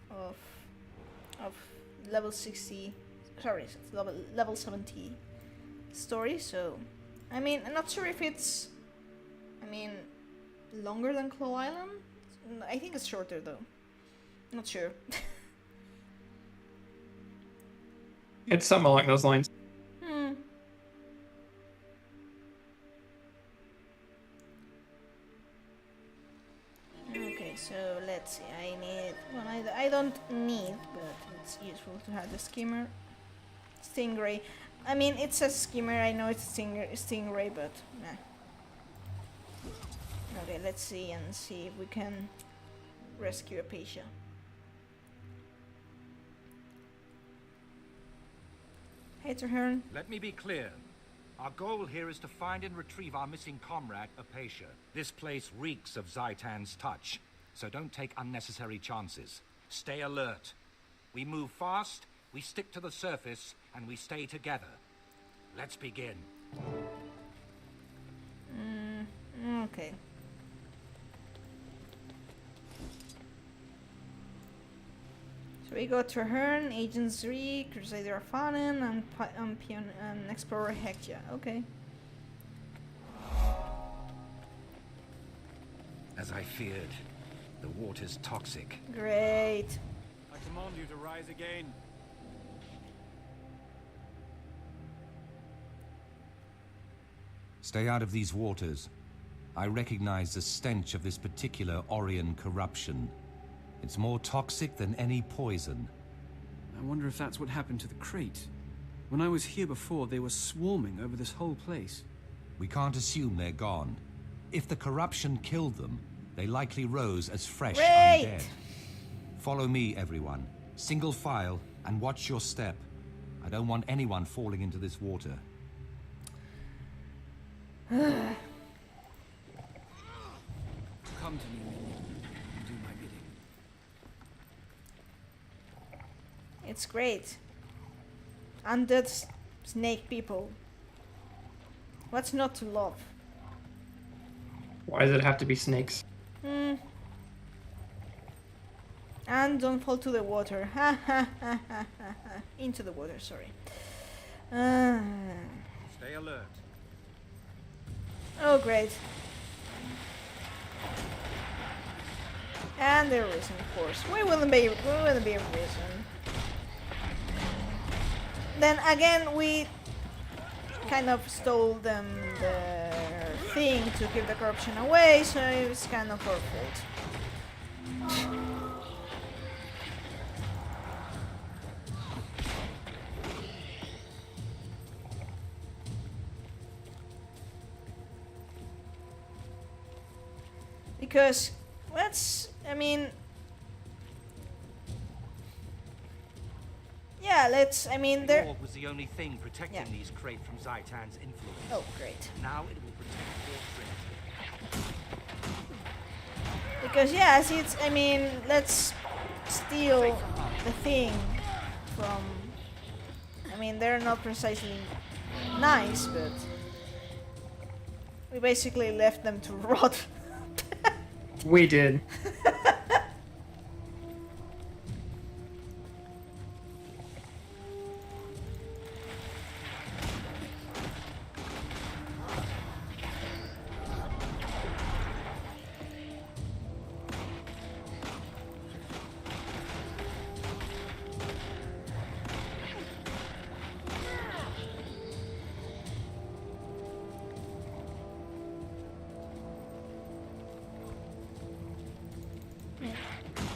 of level 60, sorry, level 70 story. So I mean, I'm not sure if it's, I mean, longer than Claw Island. I think it's shorter though. Not sure. It's something along those lines. Okay, so let's see. I need. Well, I don't need, but it's useful to have the skimmer. Stingray. I mean, it says skimmer. I know it's stingray, but nah. Okay, let's see and see if we can rescue Apatia. Hey, Traherne. Let me be clear. Our goal here is to find and retrieve our missing comrade, Apatia. This place reeks of Zaitan's touch, so don't take unnecessary chances. Stay alert. We move fast, we stick to the surface, and we stay together. Let's begin. Okay. So we got Traherne, Agent Zri, Crusader Fanen, and Explorer Hektia. Okay. As I feared, the water's toxic. Great. I command you to rise again. Stay out of these waters. I recognize the stench of this particular Orion corruption. It's more toxic than any poison. I wonder if that's what happened to the crate. When I was here before, they were swarming over this whole place. We can't assume they're gone. If the corruption killed them, they likely rose as fresh undead. Follow me, everyone. Single file, and watch your step. I don't want anyone falling into this water. Come to me, minion, and do my bidding. It's great. Undead snake people. What's not to love? Why does it have to be snakes? And don't fall to the water. Into the water, sorry. Stay alert. Oh, great. And they're risen, of course. We wouldn't be risen. Then again, we kind of stole them their thing to keep the corruption away, so it's kind of our fault. Because I mean, there... The orb was the only thing protecting these crates from Zaitan's influence. Oh, great. Now it will protect your drink. Because, yes, it's, I mean, let's steal the thing from... I mean, they're not precisely nice, but... we basically left them to rot. We did.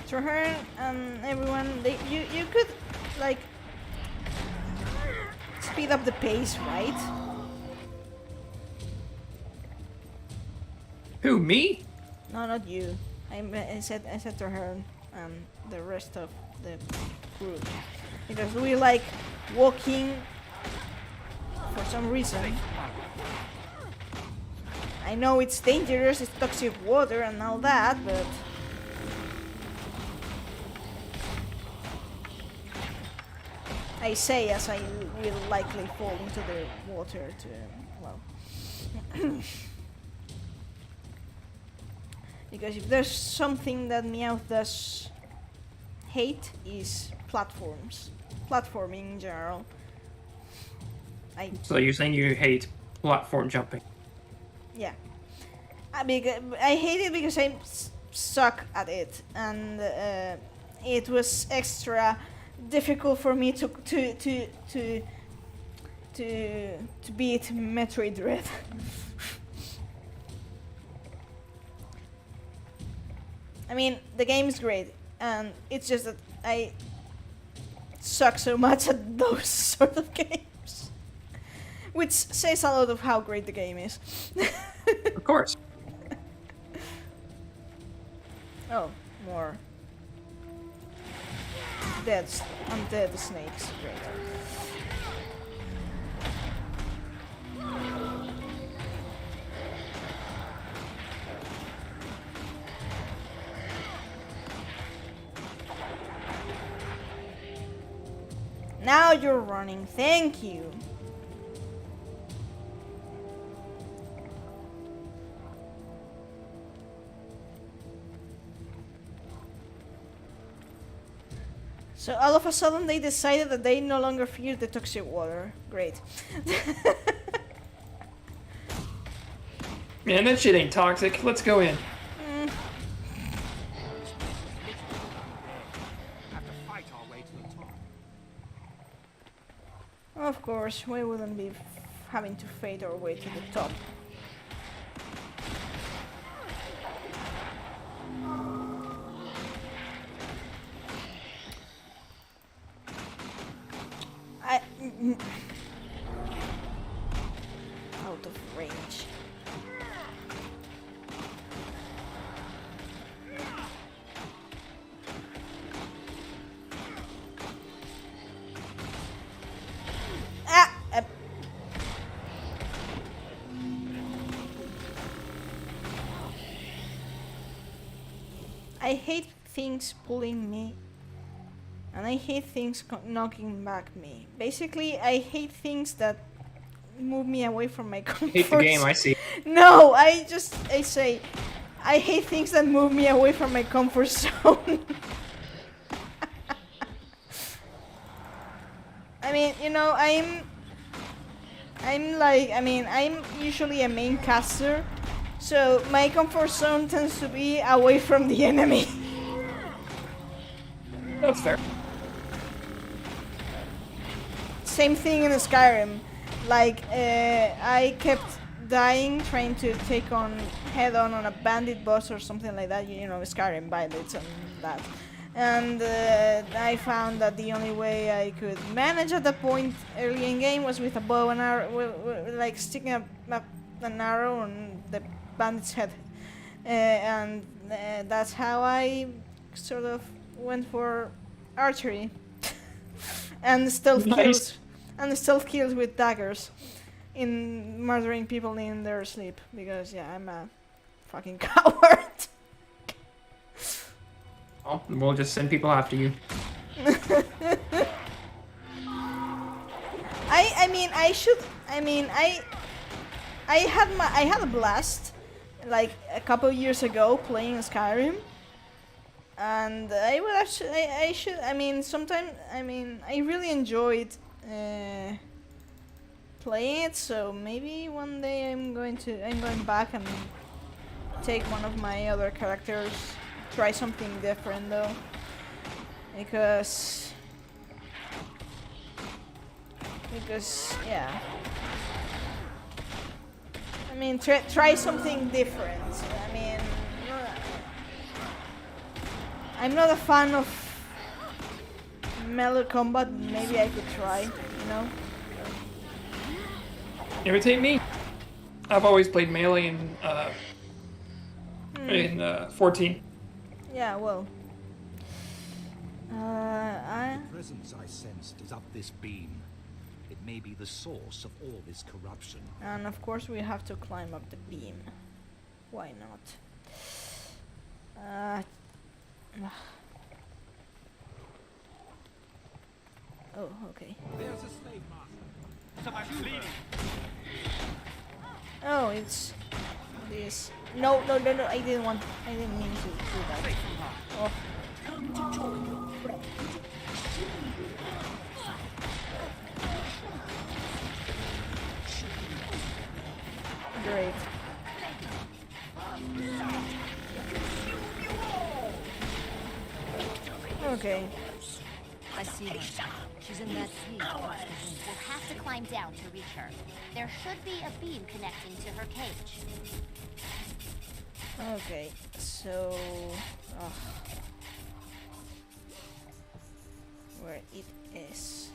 Traherne and everyone, you could, like, speed up the pace, right? Who, me? No, not you. I said Traherne and the rest of the group because we like walking for some reason. I know it's dangerous, it's toxic water and all that, but I say as I will likely fall into the water to, well, because if there's something that Meowth does hate is platforming in general. So you're saying you hate platform jumping? Yeah. I hate it because I suck at it, and it was extra difficult for me to beat Metroid Dread. I mean, the game is great, and it's just that I suck so much at those sort of games, which says a lot of how great the game is. Of course. Oh, more undead snakes. Great. Now you're running. Thank you. So all of a sudden they decided that they no longer fear the toxic water. Great. Man, that shit ain't toxic. Let's go in. Of course, we wouldn't be having to fight our way to the top. Out of range. I hate things pulling me, and I hate things knocking back me. Basically, I hate things that move me away from my comfort Hate the game, I see. No, I say, I hate things that move me away from my comfort zone. I mean, you know, I'm usually a main caster, so my comfort zone tends to be away from the enemy. That's fair. Same thing in Skyrim. Like, I kept dying trying to take on head-on a bandit boss or something like that. You know, Skyrim bandits and that. And I found that the only way I could manage at that point early in game was with a bow and arrow, like sticking an arrow on the bandit's head, and that's how I sort of went for archery and stealth kills, and stealth kills with daggers, in murdering people in their sleep. Because yeah, I'm a fucking coward. Well, we'll just send people after you. I had a blast like a couple years ago playing Skyrim, and I really enjoyed playing it. So maybe one day I'm going back and take one of my other characters, try something different though, because yeah. I mean, try something different. I mean, I'm not a fan of melee combat. Maybe I could try, you know? Imitate me. I've always played melee in 14. Yeah, well. The presence I sensed is up this beam. It may be the source of all this corruption. And of course we have to climb up the beam. Why not? Oh, okay. There's a slave master. So I'm bleeding. Oh, it's this. No, I didn't mean to do that. Oh. Great. Okay. I see her. She's in that cave. We'll have to climb down to reach her. There should be a beam connecting to her cage. Okay, so... where it is.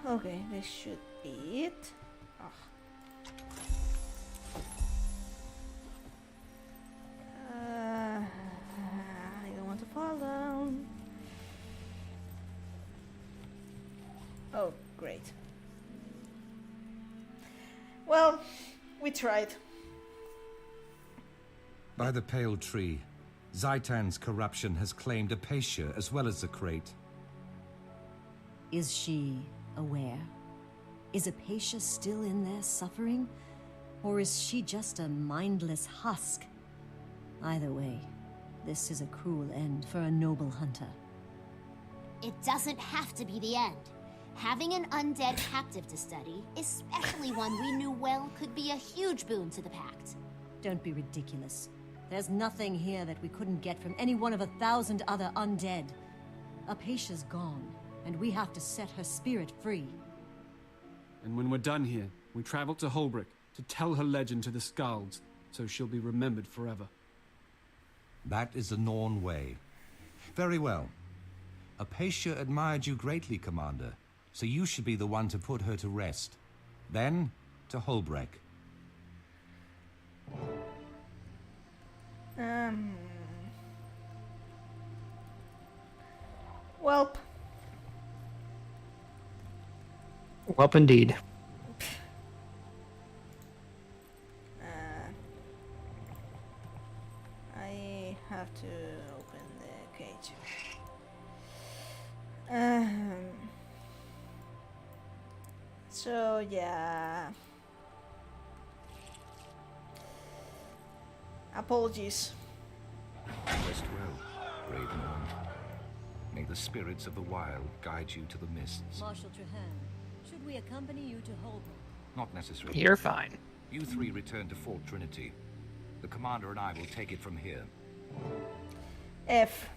Okay, this should be it. I don't want to fall down. Oh, great. Well, we tried. By the pale tree, Zaitan's corruption has claimed Apatia as well as the crate. Is she aware? Is Apatia still in there suffering? Or is she just a mindless husk? Either way, this is a cruel end for a noble hunter. It doesn't have to be the end. Having an undead captive to study, especially one we knew well, could be a huge boon to the Pact. Don't be ridiculous. There's nothing here that we couldn't get from any one of 1,000 other undead. Apatia's gone, and we have to set her spirit free. And when we're done here, we travel to Holbrook to tell her legend to the Skalds, so she'll be remembered forever. That is the Norn way. Very well. Apatia admired you greatly, Commander, so you should be the one to put her to rest. Then, to Holbrook. Welp. Welp indeed. I have to open the cage. So yeah. Apologies. Rest well, brave one. May the spirits of the wild guide you to the mists. Marshal Trahan, should we accompany you to Holbrook? Not necessary. You're fine. You three return to Fort Trinity. The commander and I will take it from here. F.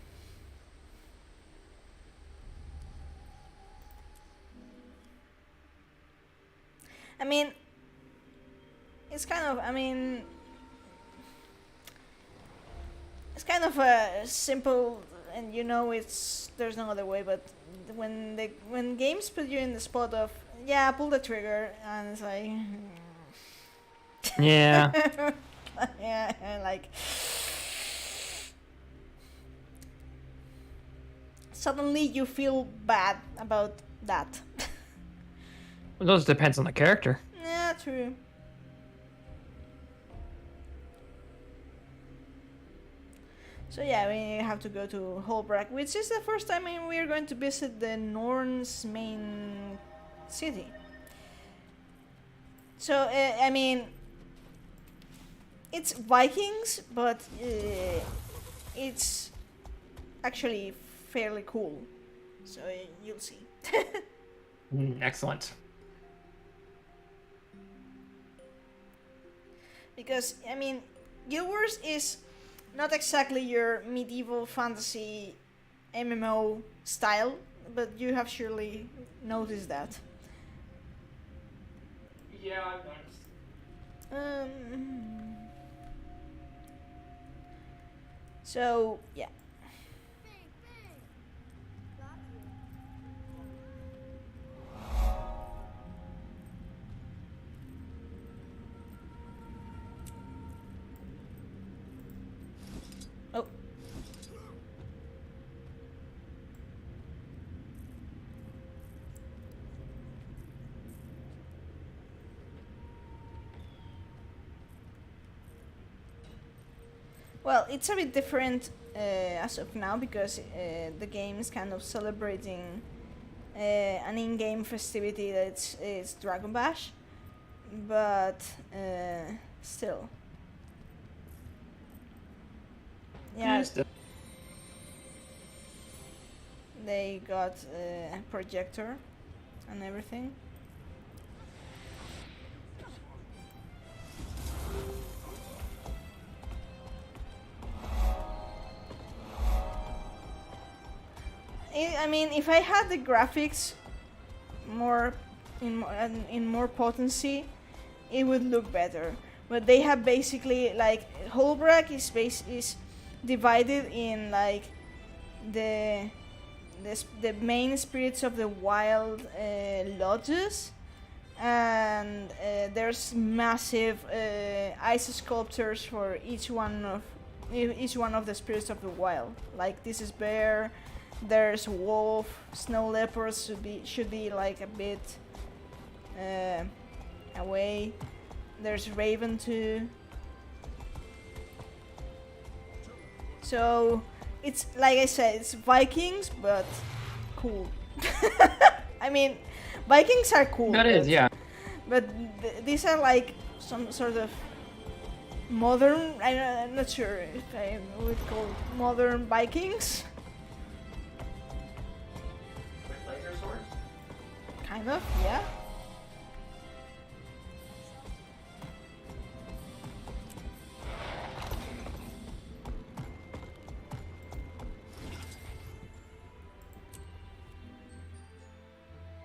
I mean, it's kind of, it's kind of a simple, and you know there's no other way, but when games put you in the spot of, yeah, pull the trigger, and it's like... Yeah. Yeah, like... Suddenly you feel bad about that. Well, those depends on the character. Yeah, true. So yeah, we have to go to Holbrook, which is the first time we're going to visit the Norn's main city. So, I mean, it's Vikings, but it's actually fairly cool. So you'll see. Excellent. Because, I mean, Guild Wars is not exactly your medieval fantasy MMO style, but you have surely noticed that. Yeah, I've noticed. So, yeah. Well, it's a bit different as of now because the game is kind of celebrating an in-game festivity that it's Dragon Bash, but still, yeah. They got a projector and everything. I mean, if I had the graphics in more potency, it would look better. But they have basically like Holbrook is divided in like the main spirits of the wild lodges, and there's massive ice sculptures for each one of the spirits of the wild. Like this is bear. There's wolf, snow leopards should be like a bit away. There's raven too. So it's like I said, it's Vikings, but cool. I mean, Vikings are cool. That is, yeah. But these are like some sort of modern. I'm not sure if I would call modern Vikings. Kind of, yeah.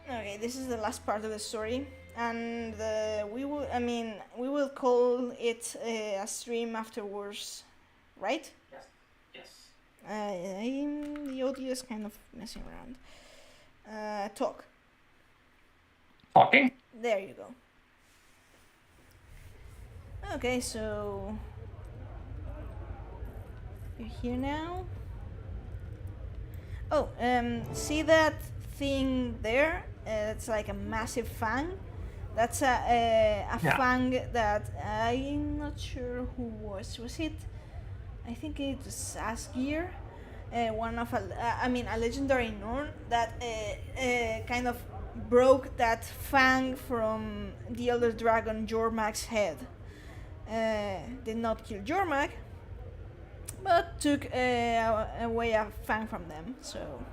Okay, this is the last part of the story, and we will call it a stream afterwards, right? Yes. Yes. The audio is kind of messing around. Talk. Talking? There you go. Okay, so you're here now. Oh, see that thing there? It's like a massive fang. That's a fang that I'm not sure who was. Was it? I think it was Asgeir, one of a legendary Norn that kind of broke that fang from the elder dragon Jormag's head. Did not kill Jormag, but took away a fang from them. So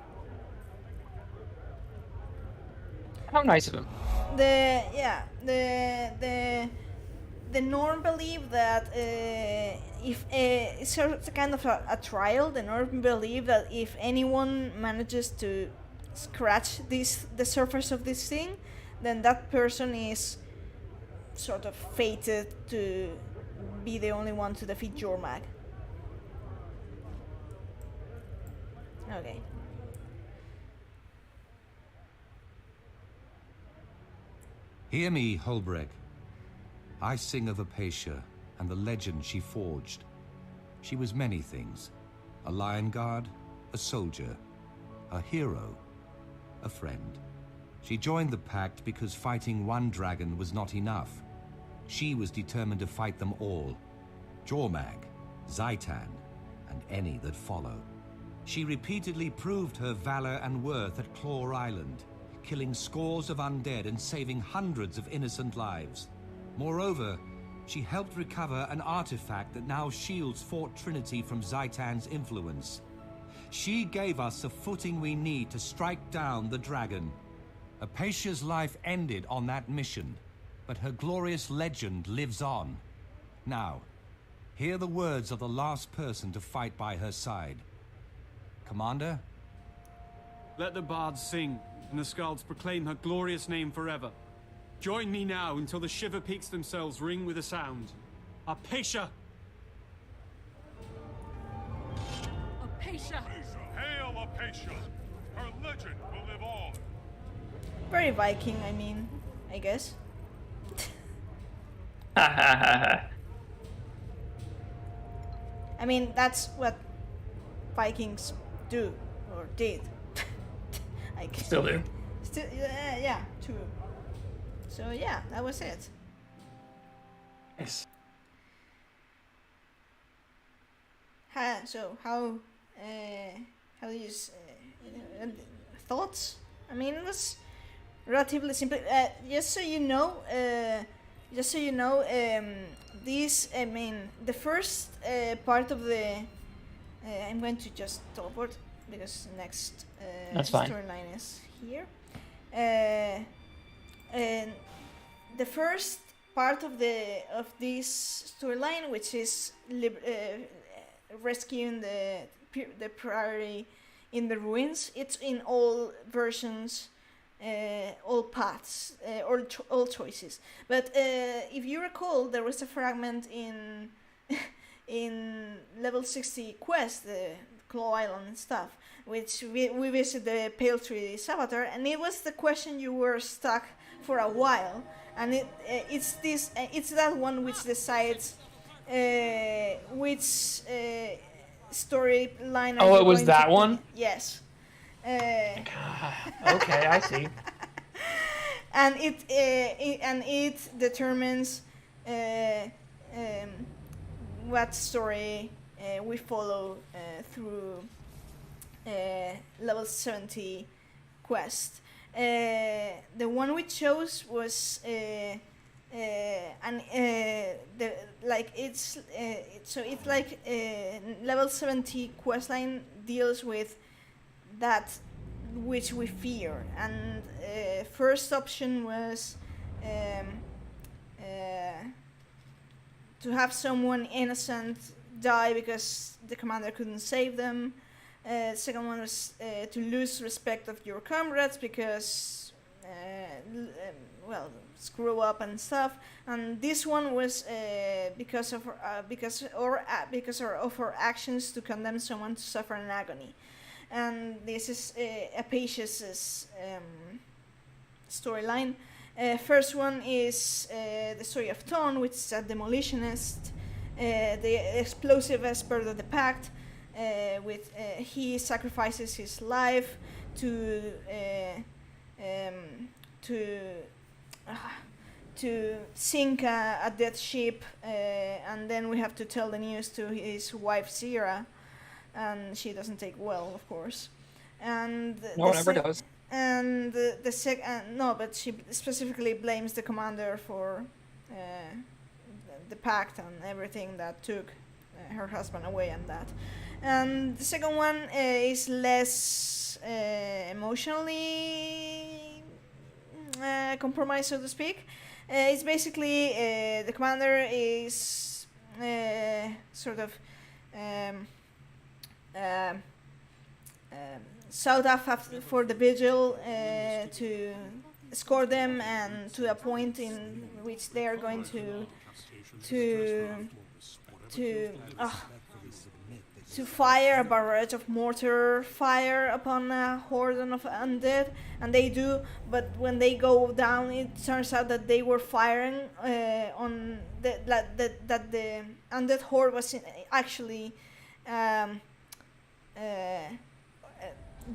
how nice of him. The Norn believe that if it's sort of kind of a trial, the Norn believe that if anyone manages to scratch the surface of this thing, then that person is sort of fated to be the only one to defeat Jormag. Okay. Hear me, Holbreg. I sing of Apatia and the legend she forged. She was many things. A lion guard, a soldier, a hero, a friend. She joined the pact because fighting one dragon was not enough. She was determined to fight them all. Jormag, Zaitan, and any that follow. She repeatedly proved her valor and worth at Claw Island, killing scores of undead and saving hundreds of innocent lives. Moreover, she helped recover an artifact that now shields Fort Trinity from Zaitan's influence. She gave us the footing we need to strike down the dragon. Apatia's life ended on that mission, but her glorious legend lives on. Now, hear the words of the last person to fight by her side. Commander? Let the bards sing, and the skalds proclaim her glorious name forever. Join me now until the Shiver Peaks themselves ring with a sound. Apatia! Apatia! Hail Apatia! Her legend will live on. Very Viking, I guess. That's what Vikings do, or did. I guess. Still do. Yeah, true. So yeah, that was it. Yes. how do you thoughts? I mean, it was relatively simple. Just so you know, this. I mean, the first part of the. I'm going to just teleport because next That's fine. storyline is here. And the first part of this storyline, which is rescuing the priory in the ruins, it's in all versions, all paths, all choices. But if you recall, there was a fragment in in level 60 quest, the Claw Island stuff, which we visit the Pale Tree Saboteur, and it was the question you were stuck for a while, and it's that one which decides which storyline. Oh, it was that one? Yes. Okay, I see. And it determines what story we follow through level 70 quest. The one we chose was level 70 questline deals with that which we fear, and first option was to have someone innocent die because the commander couldn't save them. Second one was to lose respect of your comrades because screw up and stuff. And this one was because of our actions to condemn someone to suffer in agony. And this is Apatius's storyline. First one is the story of Ton, which is a demolitionist, the explosive expert of the pact. He sacrifices his life to sink a dead ship, and then we have to tell the news to his wife Zira, and she doesn't take well, of course. And no one ever does. And but she specifically blames the commander for the pact and everything that took her husband away and that. And the second one is less emotionally compromised, so to speak. It's basically the commander is sort of sought after for the vigil to escort them, and to a point in which they are going to fire a barrage of mortar fire upon a horde of undead, and they do. But when they go down, it turns out that they were firing on that the undead horde was actually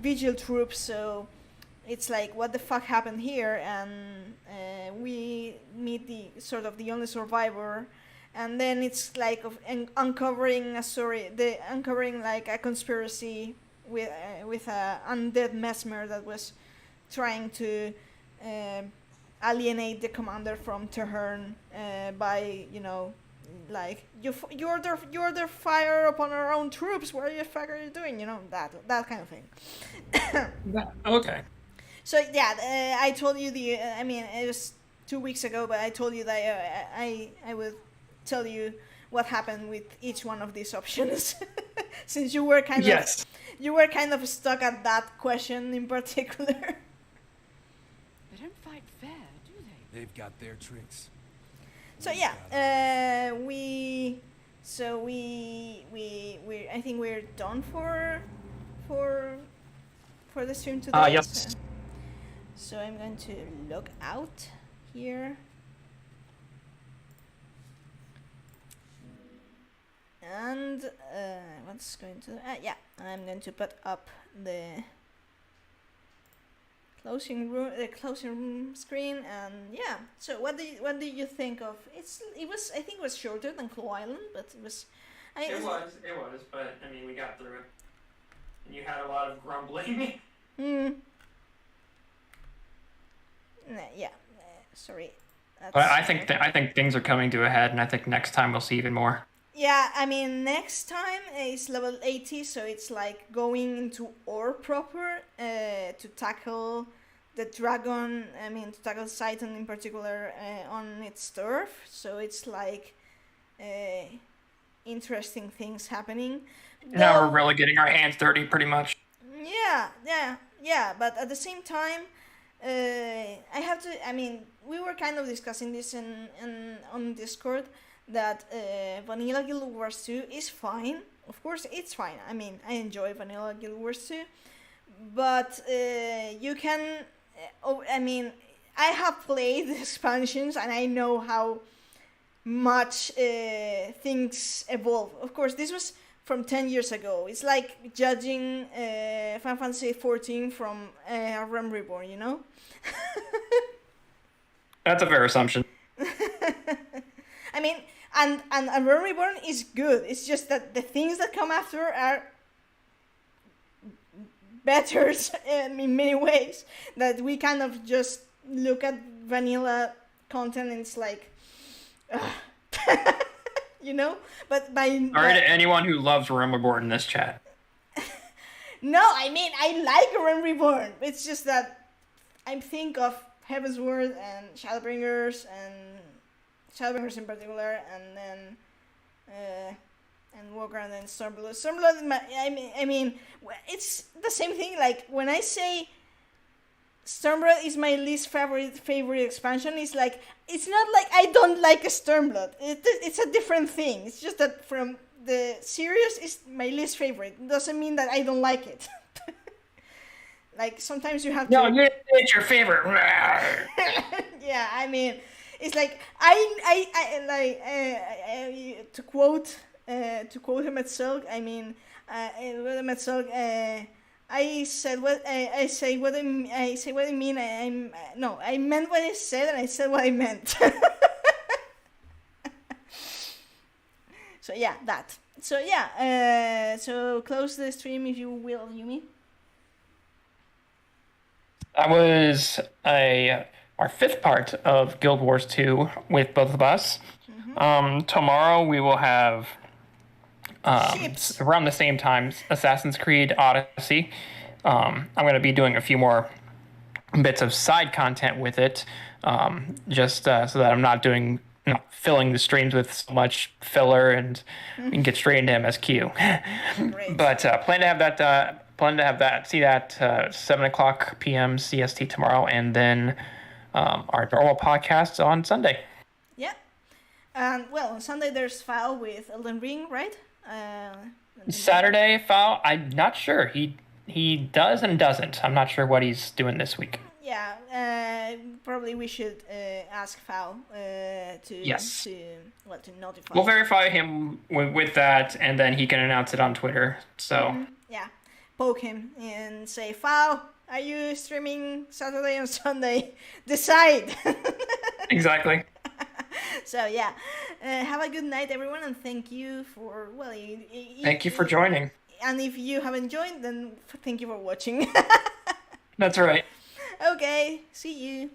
vigil troops. So it's like, what the fuck happened here? And we meet the only survivor. And then it's like uncovering a story, uncovering like a conspiracy with a undead mesmer that was trying to alienate the commander from Tehran by, like, you order fire upon our own troops. What the fuck are you doing? That kind of thing. Okay. So yeah, I told you it was 2 weeks ago, but I told you that I would tell you what happened with each one of these options, since you were kind of stuck at that question in particular. They don't fight fair, do they? They've got their tricks. So yeah, we I think we're done for the stream today. Yes. So I'm going to log out here. And what's going to I'm going to put up the closing room screen. And yeah, so what do you think of it? I think it was shorter than Claw Island, but it was It was, but I mean, we got through it. And you had a lot of grumbling. Yeah, sorry. But I think things are coming to a head, and I think next time we'll see even more. Yeah, I mean, next time is level 80, so it's like going into ore proper to tackle the dragon, I mean, to tackle Titan in particular on its turf. So it's like interesting things happening. Now we're really getting our hands dirty, pretty much. Yeah, but at the same time, I have to, I mean, we were kind of discussing this on Discord, that Vanilla Guild Wars 2 is fine. Of course, it's fine. I mean, I enjoy Vanilla Guild Wars 2, but you can, I mean, I have played the expansions and I know how much things evolve. Of course, this was from 10 years ago. It's like judging Final Fantasy XIV from Realm Reborn, you know? That's a fair assumption. I mean, and Realm Reborn is good. It's just that the things that come after are better in many ways. That we kind of just look at vanilla content and it's like, you know? But by... Sorry to anyone who loves Realm Reborn in this chat. No, I mean, I like Realm Reborn. It's just that I think of Heavensward and Shadowbringers in particular, and then and Walker, and then Stormblood. Stormblood, I mean, it's the same thing. Like when I say Stormblood is my least favorite expansion, it's like it's not like I don't like Stormblood. It's a different thing. It's just that from the series is my least favorite. It doesn't mean that I don't like it. Like sometimes you have to. No, it's your favorite. Yeah, I mean, it's like to quote Metzog. I mean, Metzog. I said what I say. What I mean. I meant what I said, and I said what I meant. So yeah, that. So yeah. So close the stream if you will, Ayumi. That was our fifth part of Guild Wars 2 with both of us. Mm-hmm. Tomorrow we will have around the same time Assassin's Creed Odyssey. I'm going to be doing a few more bits of side content with it, just so that I'm not filling the streams with so much filler, and we can get straight into MSQ. But plan to have that. See that 7:00 p.m. CST tomorrow, and then our normal podcast on Sunday. Yeah. Well, on Sunday there's Foul with Elden Ring, right? Saturday, Foul. I'm not sure. He does and doesn't. I'm not sure what he's doing this week. Yeah. Probably we should ask Foul to notify. We'll verify him with that, and then he can announce it on Twitter. So. Yeah. Poke him and say, Foul, are you streaming Saturday and Sunday? Decide. Exactly. So yeah, have a good night, everyone, and thank you for thank you for joining. And if you haven't joined, then thank you for watching. That's right. Okay, see you.